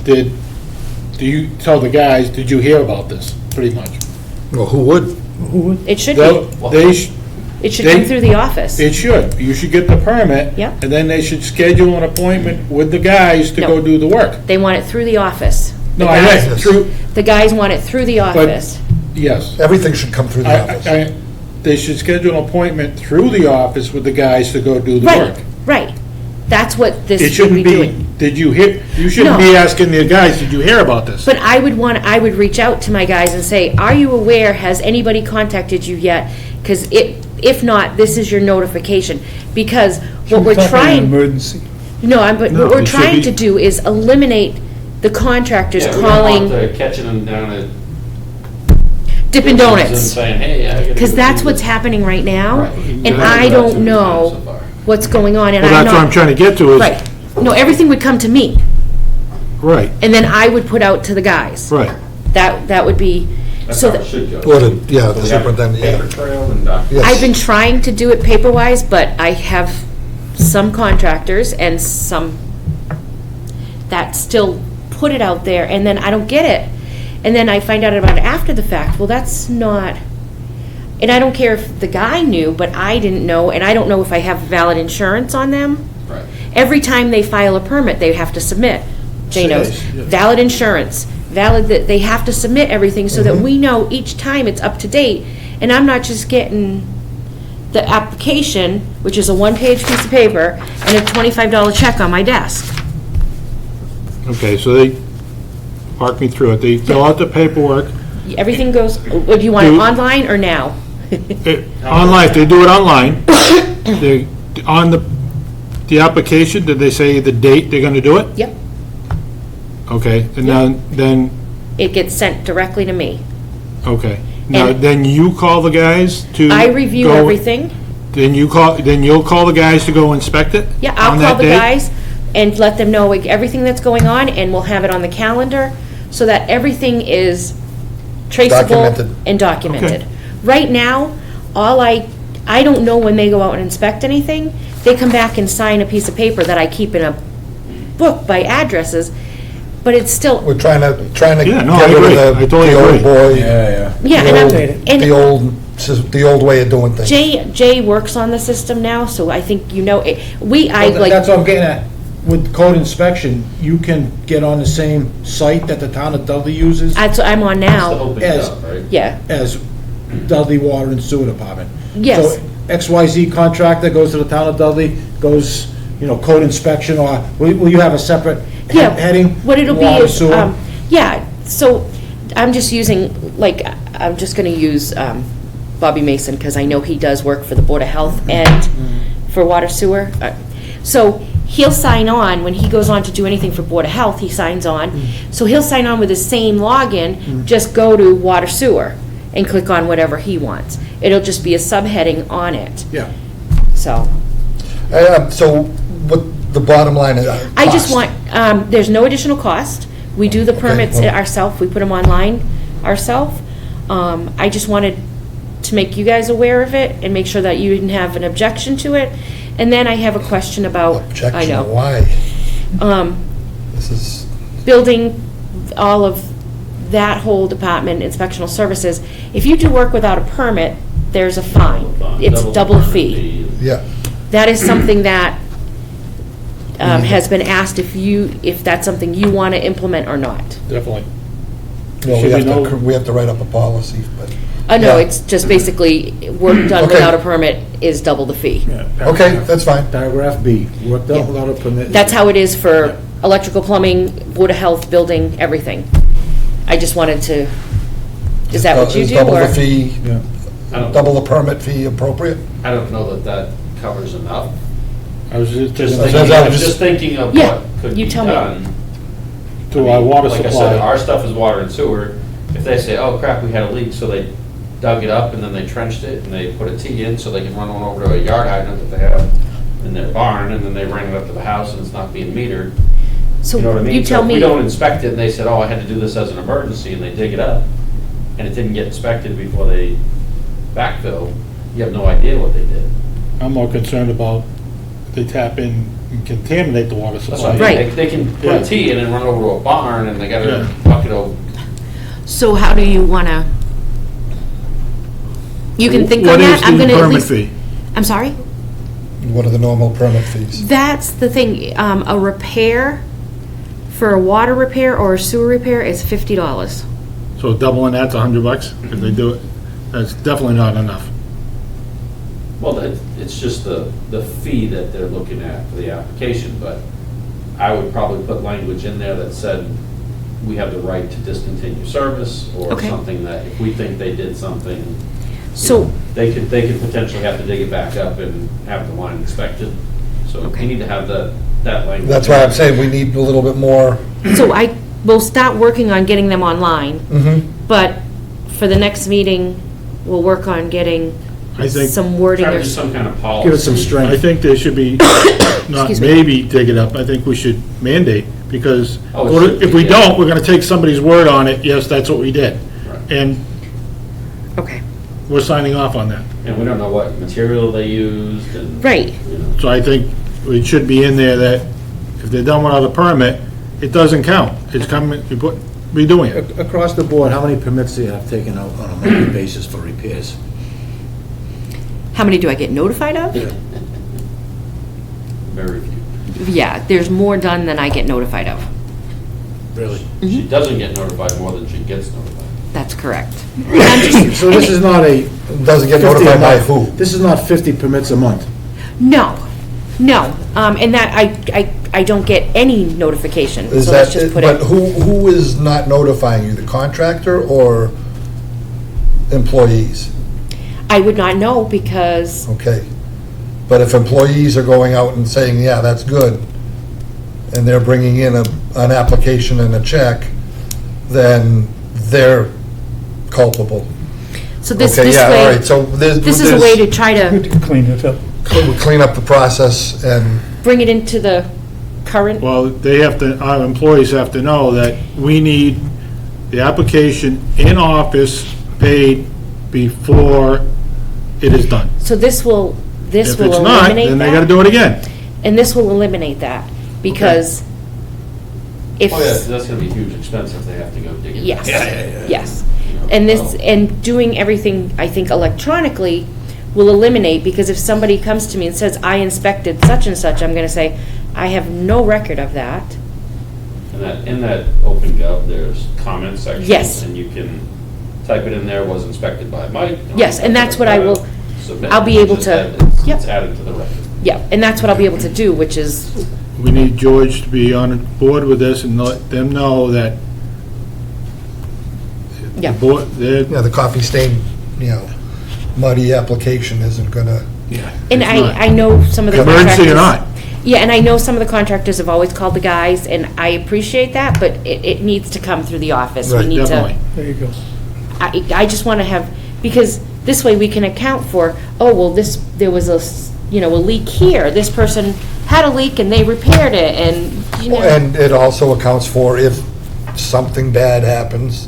do you tell the guys, did you hear about this, pretty much? Well, who would? It should They'll- be. They, It should they- come through the office. it should, you should get the permit. Yep. And then they should schedule an appointment with the guys to No. go do the work. They want it through the office. No, The I guys- know, true, The guys want it through the office. yes. Everything should come through the office. They should schedule an appointment through the office with the guys to go do the Right, work. right. That's what this It should be shouldn't be, doing. did you hear, you shouldn't No. be asking the guys, did you hear about this? But I would reach out to my guys and say, are you aware, has anybody contacted you yet? Because if not, this is your notification. Because what we're trying, Emergency. but No, what we're it should trying be- to do is eliminate the contractors Yeah, we don't want calling catching them down at. Dippin' And Donuts. saying, hey, I gotta. Because go that's do what's this. happening right now. Right. And We've I had that don't 2 times know so far. what's going on. And Well, I'm that's what I'm not, trying to get to is, right. No, everything would come to me. right, And then I would put out to the guys. right. That would be, That's so how it that, should go. Or the, yeah, So the we have superintendent, Paper yeah. trail and document. Yes. I've been trying to do it paper-wise, but I have some contractors and some that still put it out there, and then I don't get it. And then I find out about it after the fact. Well, that's not, and I don't care if the guy knew, but I didn't know, and I don't know if I have valid insurance on them. Right. Every time they file a permit, they have to submit, Jay knows, Yes, yes. valid insurance, valid, that they have to submit everything so that we know each time it's up to date. And I'm not just getting the application, which is a one-page piece of paper, and a $25 check on my desk. Okay, so they, walk me through it, they fill out the paperwork, Everything goes, do you want it Do- online or now? online, if they do it online, they, on the application, did they say the date they're gonna do it? Yep, Okay, and then, it gets sent directly to me. okay. Now, And- then you call the guys to. I review go- everything. Then you'll call the guys to go inspect it? Yeah, I'll on call that the date? guys and let them know everything that's going on, and we'll have it on the calendar so that everything is traceable Documented. and documented. Okay. Right now, I don't know when they go out and inspect anything. They come back and sign a piece of paper that I keep in a book by addresses, but it's still, We're trying to Yeah, no, get I rid agree. of I the totally old agree. boy. Yeah. yeah, The old way of doing things. Jay works on the system now, so I think you know, I Well, like. That's what I'm getting at. With code inspection, you can get on the same site that the town of Dudley uses That's what I'm on That's the now, whole big Yes. job, right? yeah. as Dudley Water and Sewer Department. Yes. So XYZ contractor goes to the town of Dudley, goes, code inspection, or will you have a separate Yeah, heading? what it'll be Water, is, sewer? yeah, so I'm just using, like, I'm just gonna use Bobby Mason, because I know he does work for the Board of Health and for water sewer. So he'll sign on, when he goes on to do anything for Board of Health, he signs on. So he'll sign on with the same login, just go to water sewer and click on whatever he wants. It'll just be a subheading on it, Yeah. so. So what the bottom line is? I just cost. want, there's no additional cost. We do the permits well- ourselves, we put them online ourselves. I just wanted to make you guys aware of it and make sure that you didn't have an objection to it. And then I have a question about, I Objection, know, why? This is, building all of that whole department, inspectional services. If you do work without a permit, there's a fine. It's double the fee. yeah. That is something that has been asked if that's something you want to implement or not. Definitely. Well, Should we know- we have to write up a policy, but, No, Yeah. it's just basically, work done Okay. without a permit is double the fee. okay, that's fine. Paragraph B, work Yeah. done without a permit. That's how it is for electrical, plumbing, Board of Health, building, everything. I just wanted to, is that what you Is do? double or- the fee, Yeah. I don't- double the permit fee appropriate? I don't know that covers enough. I was just Just thinking thinking, I was I'm just- just thinking of Yeah, what could you be tell me. done. to our water Like I said, supply. our stuff is water and sewer. If they say, oh crap, we had a leak, so they dug it up and then they trenched it and they put a T in so they can run on over to a yard hydrant that they have in their barn, and then they ran it up to the house and it's not being metered. So You know what I mean? you tell So if me. we don't inspect it and they said, oh, I had to do this as an emergency, and they dig it up, and it didn't get inspected before they backfill, you have no idea what they did. I'm more concerned about they tap in and contaminate the water That's what I supply. mean. Right. They can put Yeah. a T in and run over to a barn, and they got Yeah. a bucket of, So how do you want to? You can think What on is that. I'm the going to at permit least. fee? I'm sorry? What are the normal permit fees? That's the thing. A repair, for a water repair or a sewer repair is $50. So doubling that's $100 if they do it? That's definitely not enough. well, it's just the fee that they're looking at for the application, but I would probably put language in there that said, we have the right to discontinue service, or Okay. something that if we think they did something, So, they could potentially have to dig it back up and have the line inspected. So Okay. you need to have that language. That's why I'm saying we need a little bit more. so I will start working on getting them online, Mhm. but for the next meeting, we'll work on getting I think, some wording Try to or do some kind of policy. Give it some strength. I think there should be, not Excuse me. maybe dig it up, I think we should mandate, because Oh, it should if be, we yeah. don't, we're gonna take somebody's word on it, yes, that's what we did. Right. And Okay, we're signing off on that. And we don't know what material they used and. Right. You know. So I think it should be in there that if they're done without a permit, it doesn't count. It's coming, redoing it. Across the board, how many permits do you have taken out on a monthly basis for repairs? how many do I get notified of? Very few. Yeah, there's more done than I get notified of. Really? She doesn't get notified more than she gets notified. That's correct. And I'm just- So this is not a. Doesn't get 50 a notified by month. who? This is not 50 permits a month. No, no, and that, I don't get any notification, Is so let's that, just put but it, who is not notifying you, the contractor or employees? I would not know because, Okay. But if employees are going out and saying, yeah, that's good, and they're bringing in an application and a check, then they're culpable. so this Okay, yeah, all way, right, so this is a way to try to Clean it up. clean up the process and, bring it into the current, Well, they have to, our employees have to know that we need the application in office paid before it is done. so this will If it's not, eliminate then they gotta that. do it again. And this will eliminate that, because if. Oh, yeah, that's gonna be a huge expense if they have to go dig it. Yes, back. yes. You know, And this, so- and doing everything, I think electronically will eliminate, because if somebody comes to me and says, I inspected such and such, I'm gonna say, I have no record of that. And in that open gov, there's comment section. Yes. And you can type it in there, was inspected by Mike. Yes, and that's what I will- Submit. I'll be able Just to- add- it's- yep. It's added to the record. Yeah, and that's what I'll be able to do, which is, We need George to be on board with this and let them know that yeah. the board, they're, the coffee stain, muddy application isn't gonna, And It's not. I know some of the contractors. emergency or not. Yeah, and I know some of the contractors have always called the guys, and I appreciate that, but it needs to come through the office. We Right, need to. Definitely. There you go. I just want to have, because this way we can account for, oh, well, there was a leak here. This person had a leak and they repaired it, and, and it also accounts for if something bad happens,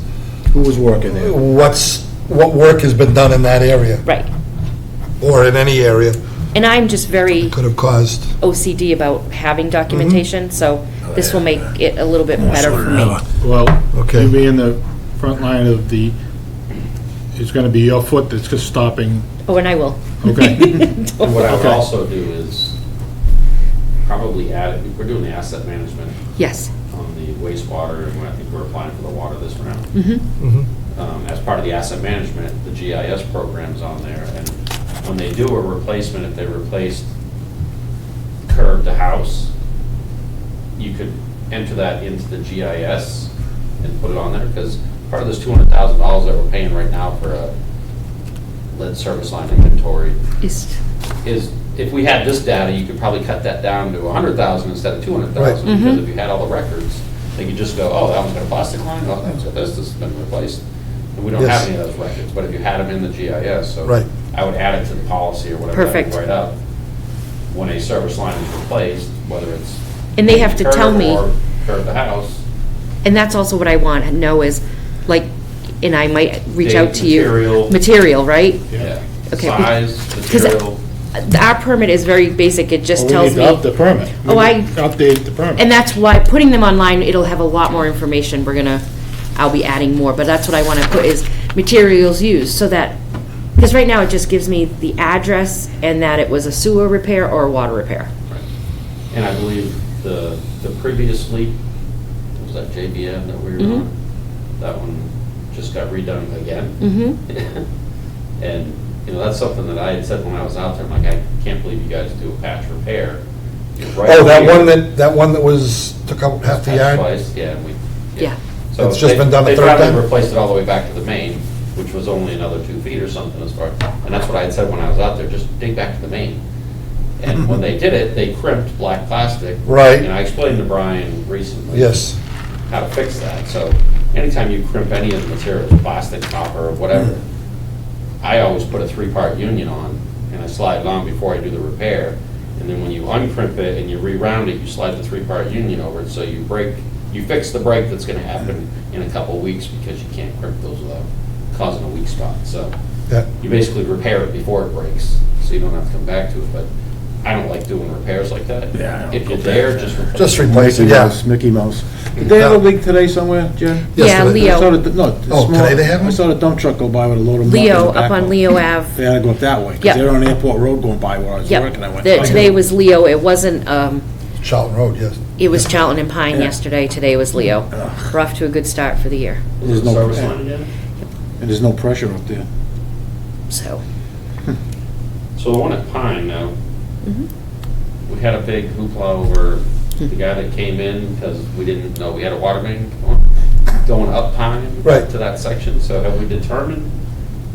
Who was working there? what work has been done in that area, Right. or in any area, And I'm just very could have caused. OCD about having documentation, so this will make it a little bit Oh, better for me. Well, Okay. you be in the front line of it's gonna be your foot that's just stopping, Oh, and I will. okay? And what I would Okay. also do is probably add, we're doing the asset management Yes. on the wastewater, and I think we're applying for the water this round. Mm-hmm. As part of the asset management, the GIS program's on there, and when they do a replacement, if they replaced curb to house, you could enter that into the GIS and put it on there, because part of this $200,000 that we're paying right now for a lead service line inventory is, if we had this data, you could probably cut that down to 100,000 instead of 200,000, Right. because if you had all the records, they could just go, oh, that one's got a plastic line, oh, that's got this has been replaced. And we don't Yes. have any of those records, but if you had them in the GIS, so Right. I would add it to the policy or whatever. I would Perfect. Write up, when a service line is replaced, whether it's. And they have to tell curb me. Or curb the house. And that's also what I want to know is, like, and I might reach Date, out to you. material. Material, right? Yeah. Okay, Size, 'cause material. Our permit is very basic, it just We tells need me. to up the permit. We Oh, need to Update the permit. And that's why, putting them online, it'll have a lot more information, I'll be adding more, but that's what I want to put is materials used, so that, because right now it just gives me the address and that it was a sewer repair or a water repair. Right. And I believe the previous leak, was that JBM that we were on? That one just got redone again. Mm-hmm. And, you know, that's something that I had said when I was out there, I'm like, I can't believe you guys do a patch repair. Right Oh, here. that one that was, took out half the Patch yard? twice, yeah, Yeah. So It's just they- been done a they third finally time? replaced it all the way back to the main, which was only another 2 feet or something as far, and that's what I had said when I was out there, just dig back to the main. And when they did it, they crimped black plastic. Right. And I explained to Brian recently. Yes. How to fix that. So anytime you crimp any of the materials, plastic, copper, whatever, I always put a 3-part union on, and I slide it on before I do the repair. And then when you uncrimp it and you re-round it, you slide the 3-part union over it, so you fix the break that's gonna happen in a couple weeks, because you can't crimp those without causing a weak spot. So Yeah. you basically repair it before it breaks, so you don't have to come back to it. But I don't like doing repairs like that. Yeah, I don't If you're go there, back. just replace Just it. replace it, Mickey yeah. Mouse, Mickey Mouse. Did they have a leak today somewhere, Jen? Yes, Yeah, they- Leo. I saw the, no, the Oh, small- today they have them? I saw the dump truck go by with a load of muck in the Leo, back up on of it. Leo Ave. They had to go up that way, because Yep. they were on Airport Road going by where I was working. I Yep. went, Today was Leo, it wasn't, Charlton Road, yes. it was Charlton and Pine Yeah. yesterday, today was Leo. We're off to a good start for the year, There's no- Service line again? And there's no pressure up there. so. So the one at Pine now, Mhm. we had a big hoopla over the guy that came in because we didn't know we had a water main going up Pine Right. to that section. So have we determined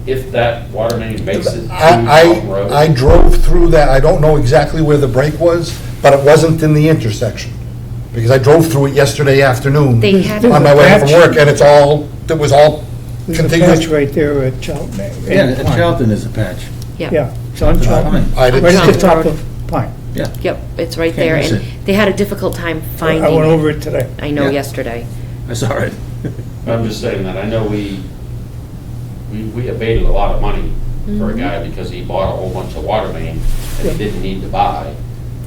if that water main makes it to I Charlton Road? I drove through that, I don't know exactly where the break was, but it wasn't in the intersection. Because I drove through it yesterday afternoon They had, on my way home from work, and it was all There's a contiguous. patch right there at Charlton. Yeah, at Charlton is a patch. yeah, Yeah, it's on Charlton, I didn't right at see the it. top of Pine. yep, it's right Can't there, miss and it. they had a difficult time I finding went it. over it today. I know Yeah. yesterday. I saw it. I'm just saying that I know we abated a lot of money for a guy because he bought a whole bunch of water main that he didn't need to buy.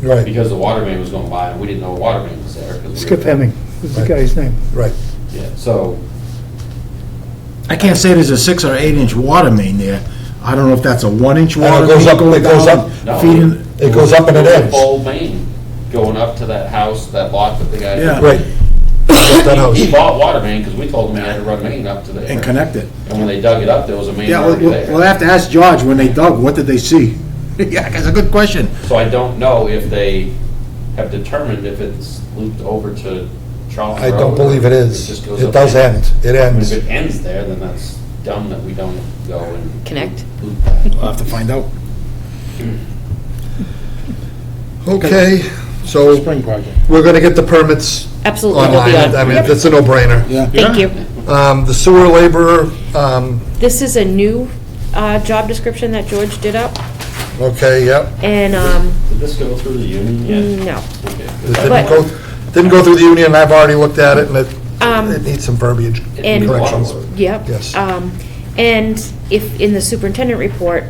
Right, Because the water main was going by and we didn't know a water main was there. 'cause we Skip were- Hemming was the Right. guy's name. right. Yeah, so I can't say there's a 6 or 8 inch water main there. I don't know if that's a 1-inch And water it goes main up- going it goes down, up. No. feeding. It goes up and it was a ends. full main going up to that house, that lot that the guy. Yeah. Right. Just that house. He bought water main because we told him he had to run a main up to there. And connect it. And when they dug it up, there was a main Yeah, already we'll there. have to ask George when they dug, what did they see? Yeah, that's a good question. So I don't know if they have determined if it's looped over to Charlton I Road. don't believe it is. just goes It up does there. end, it I mean, ends. if it ends there, then that's dumb that we don't go and. Connect. Loop that. We'll have to find out. Okay, so Spring project. we're gonna get the permits Absolutely, they'll online. be on. I mean, Yep. it's a no-brainer. Yeah. Thank you. The sewer laborer, This is a new job description that George did up, okay, yep. and, Did this go through the union yet? no. Okay. It didn't go through the union, I've already looked at it, and it needs some verbiage And- corrections. Yep. Yes. And if, in the superintendent report,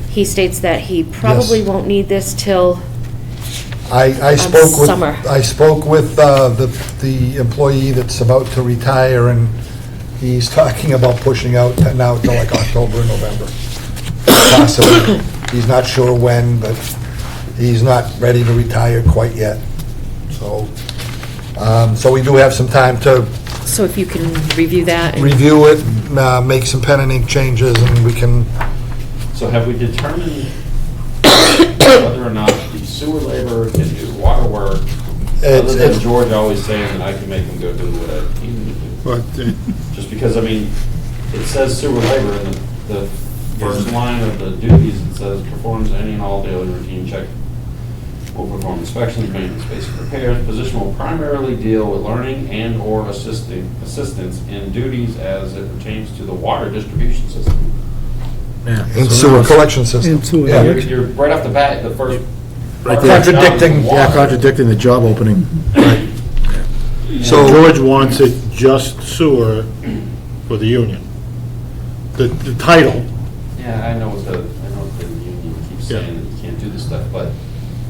he states that he probably Yes. won't need this till, I spoke with, summer. I spoke with the employee that's about to retire, and he's talking about pushing out now to like October, November. Possibly. He's not sure when, but he's not ready to retire quite yet. So we do have some time to so if you can review that. and- review it, make some pen and ink changes, and we can, So have we determined whether or not the sewer laborer can do water work? Other than it's- George always saying that I can make him go do whatever he needs to do. But Just because, I mean, it says sewer labor in the first line of the duties, it says performs any and all daily routine check. Will perform inspections, maintenance, basic repairs. Position will primarily deal with learning and/or assistance in duties as it pertains to the water distribution system. yeah. in So sewer that's collection system. In sewer, Yeah. You're right off the bat, the first. Right there. Contradicting, Yeah, contradicting the job opening. So- George wants it just sewer for the union. the title. Yeah, I know what the union keeps Yeah. saying, that you can't do this stuff, but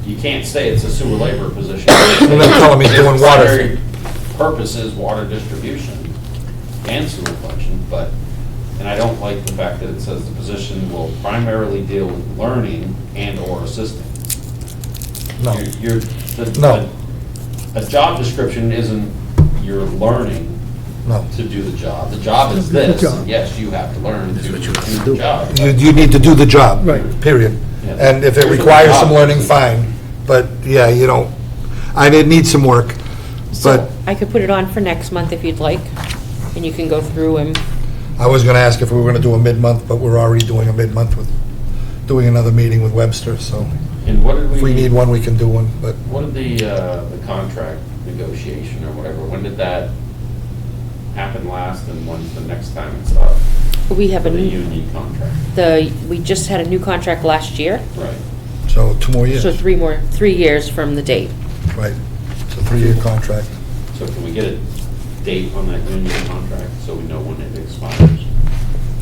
you can't say it's a sewer labor position. And then tell 'em he's doing water. Primary purpose is water distribution and sewer collection, but, and I don't like the fact that it says the position will primarily deal with learning and/or assisting. No. No. A job description isn't you're learning No. to do the job. The job is To do the this, job. and yes, you have to learn to do the job. You need to do the job. Right. Period. Yeah. And if it Here's requires what some the learning, job is. fine. But, yeah, you don't, I did need some work, So but I could put it on for next month if you'd like, and you can go through and, I was gonna ask if we were gonna do a mid-month, but we're already doing a mid-month with, doing another meeting with Webster, so And what did if we need one, we can do one, but What did the contract negotiation or whatever, when did that happen last and when's the next time it's up? we have For a the new, union contract, we just had a new contract last year, right? so 2 more years. so 3 years from the date. Right. It's a 3-year contract. So can we get a date on that union contract so we know when it expires?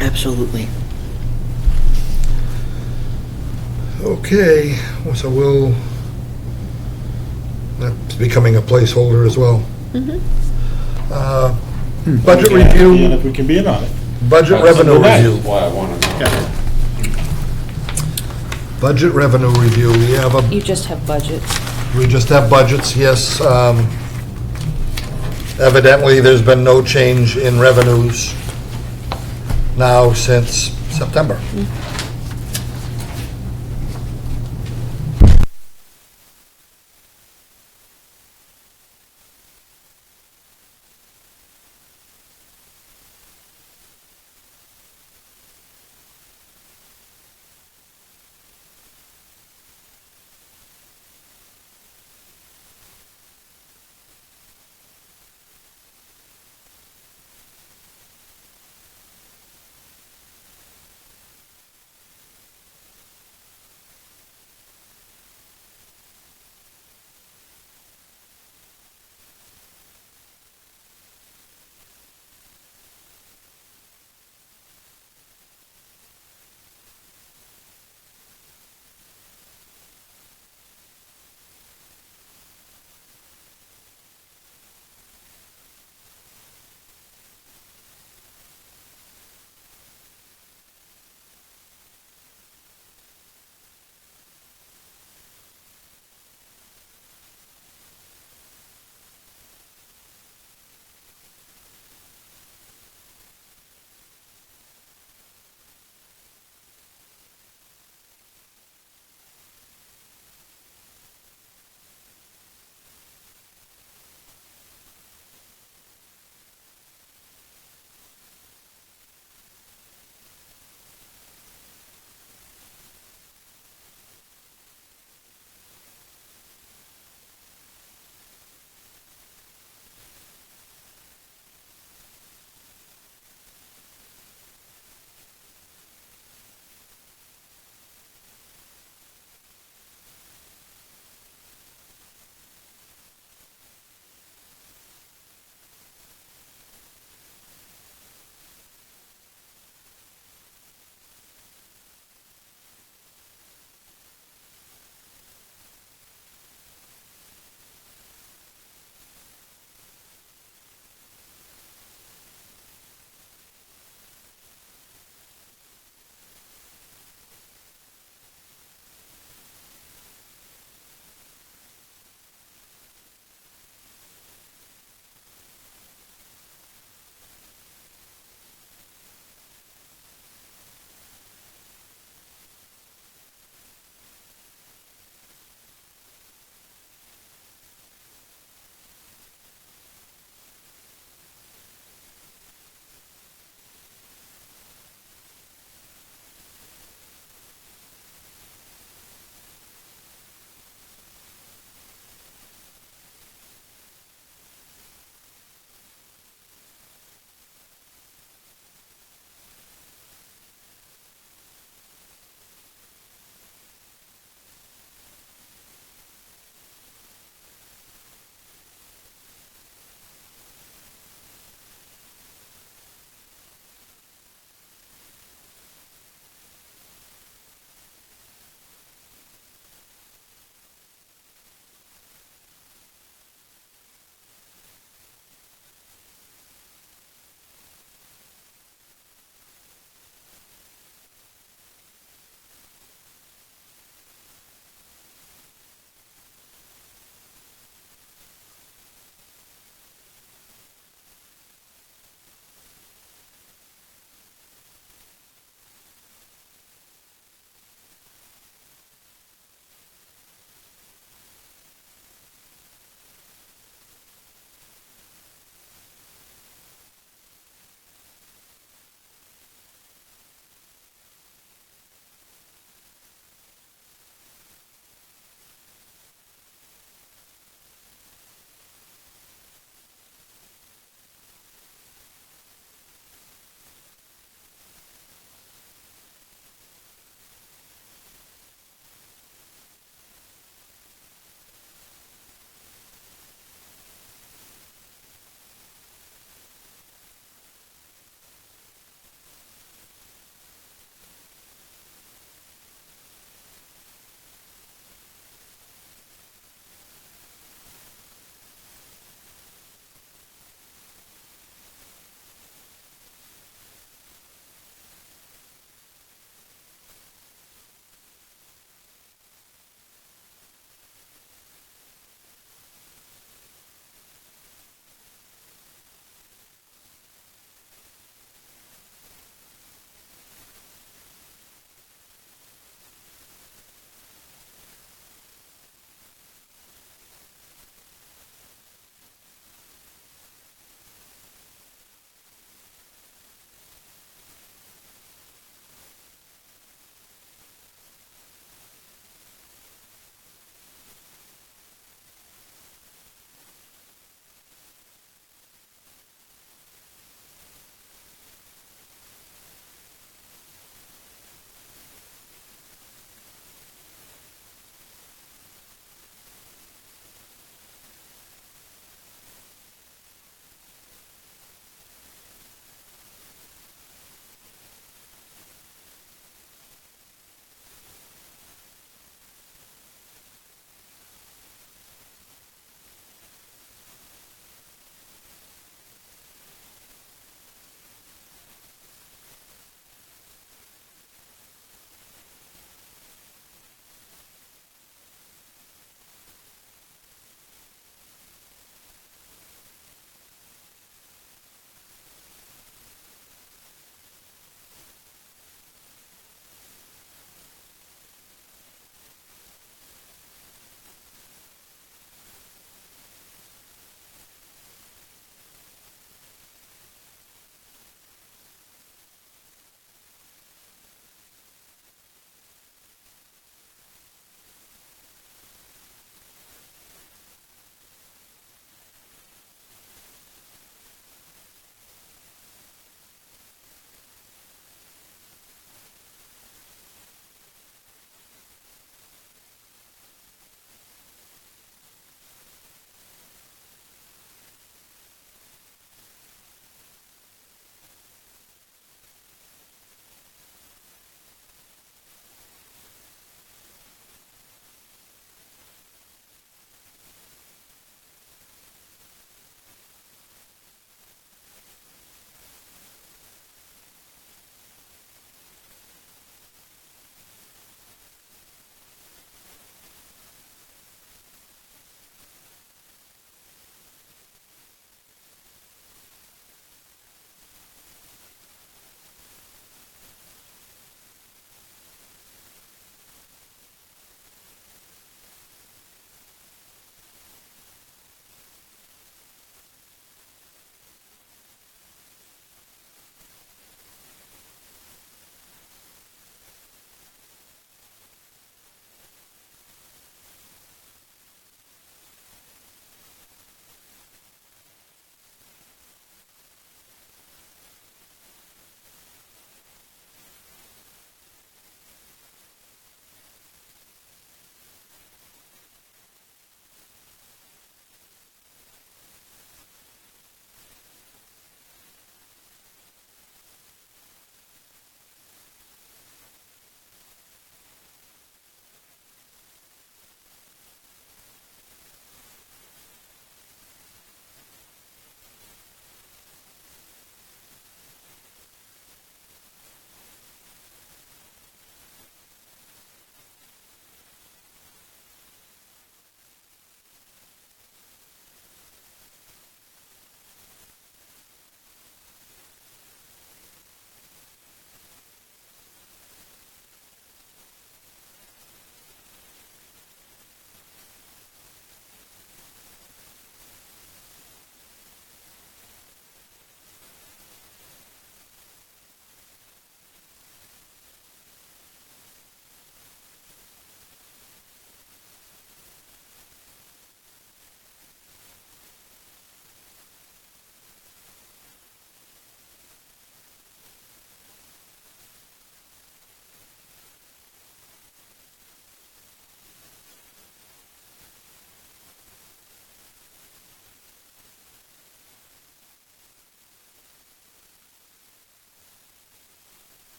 Absolutely. Okay, so we'll, that's becoming a placeholder as well. Uh, Budget And review, if we can be in on it. budget That's revenue nice. review. why I want to know. Yeah. Budget revenue review, we have a, You just have budgets. we just have budgets, yes. Evidently, there's been no change in revenues now since September.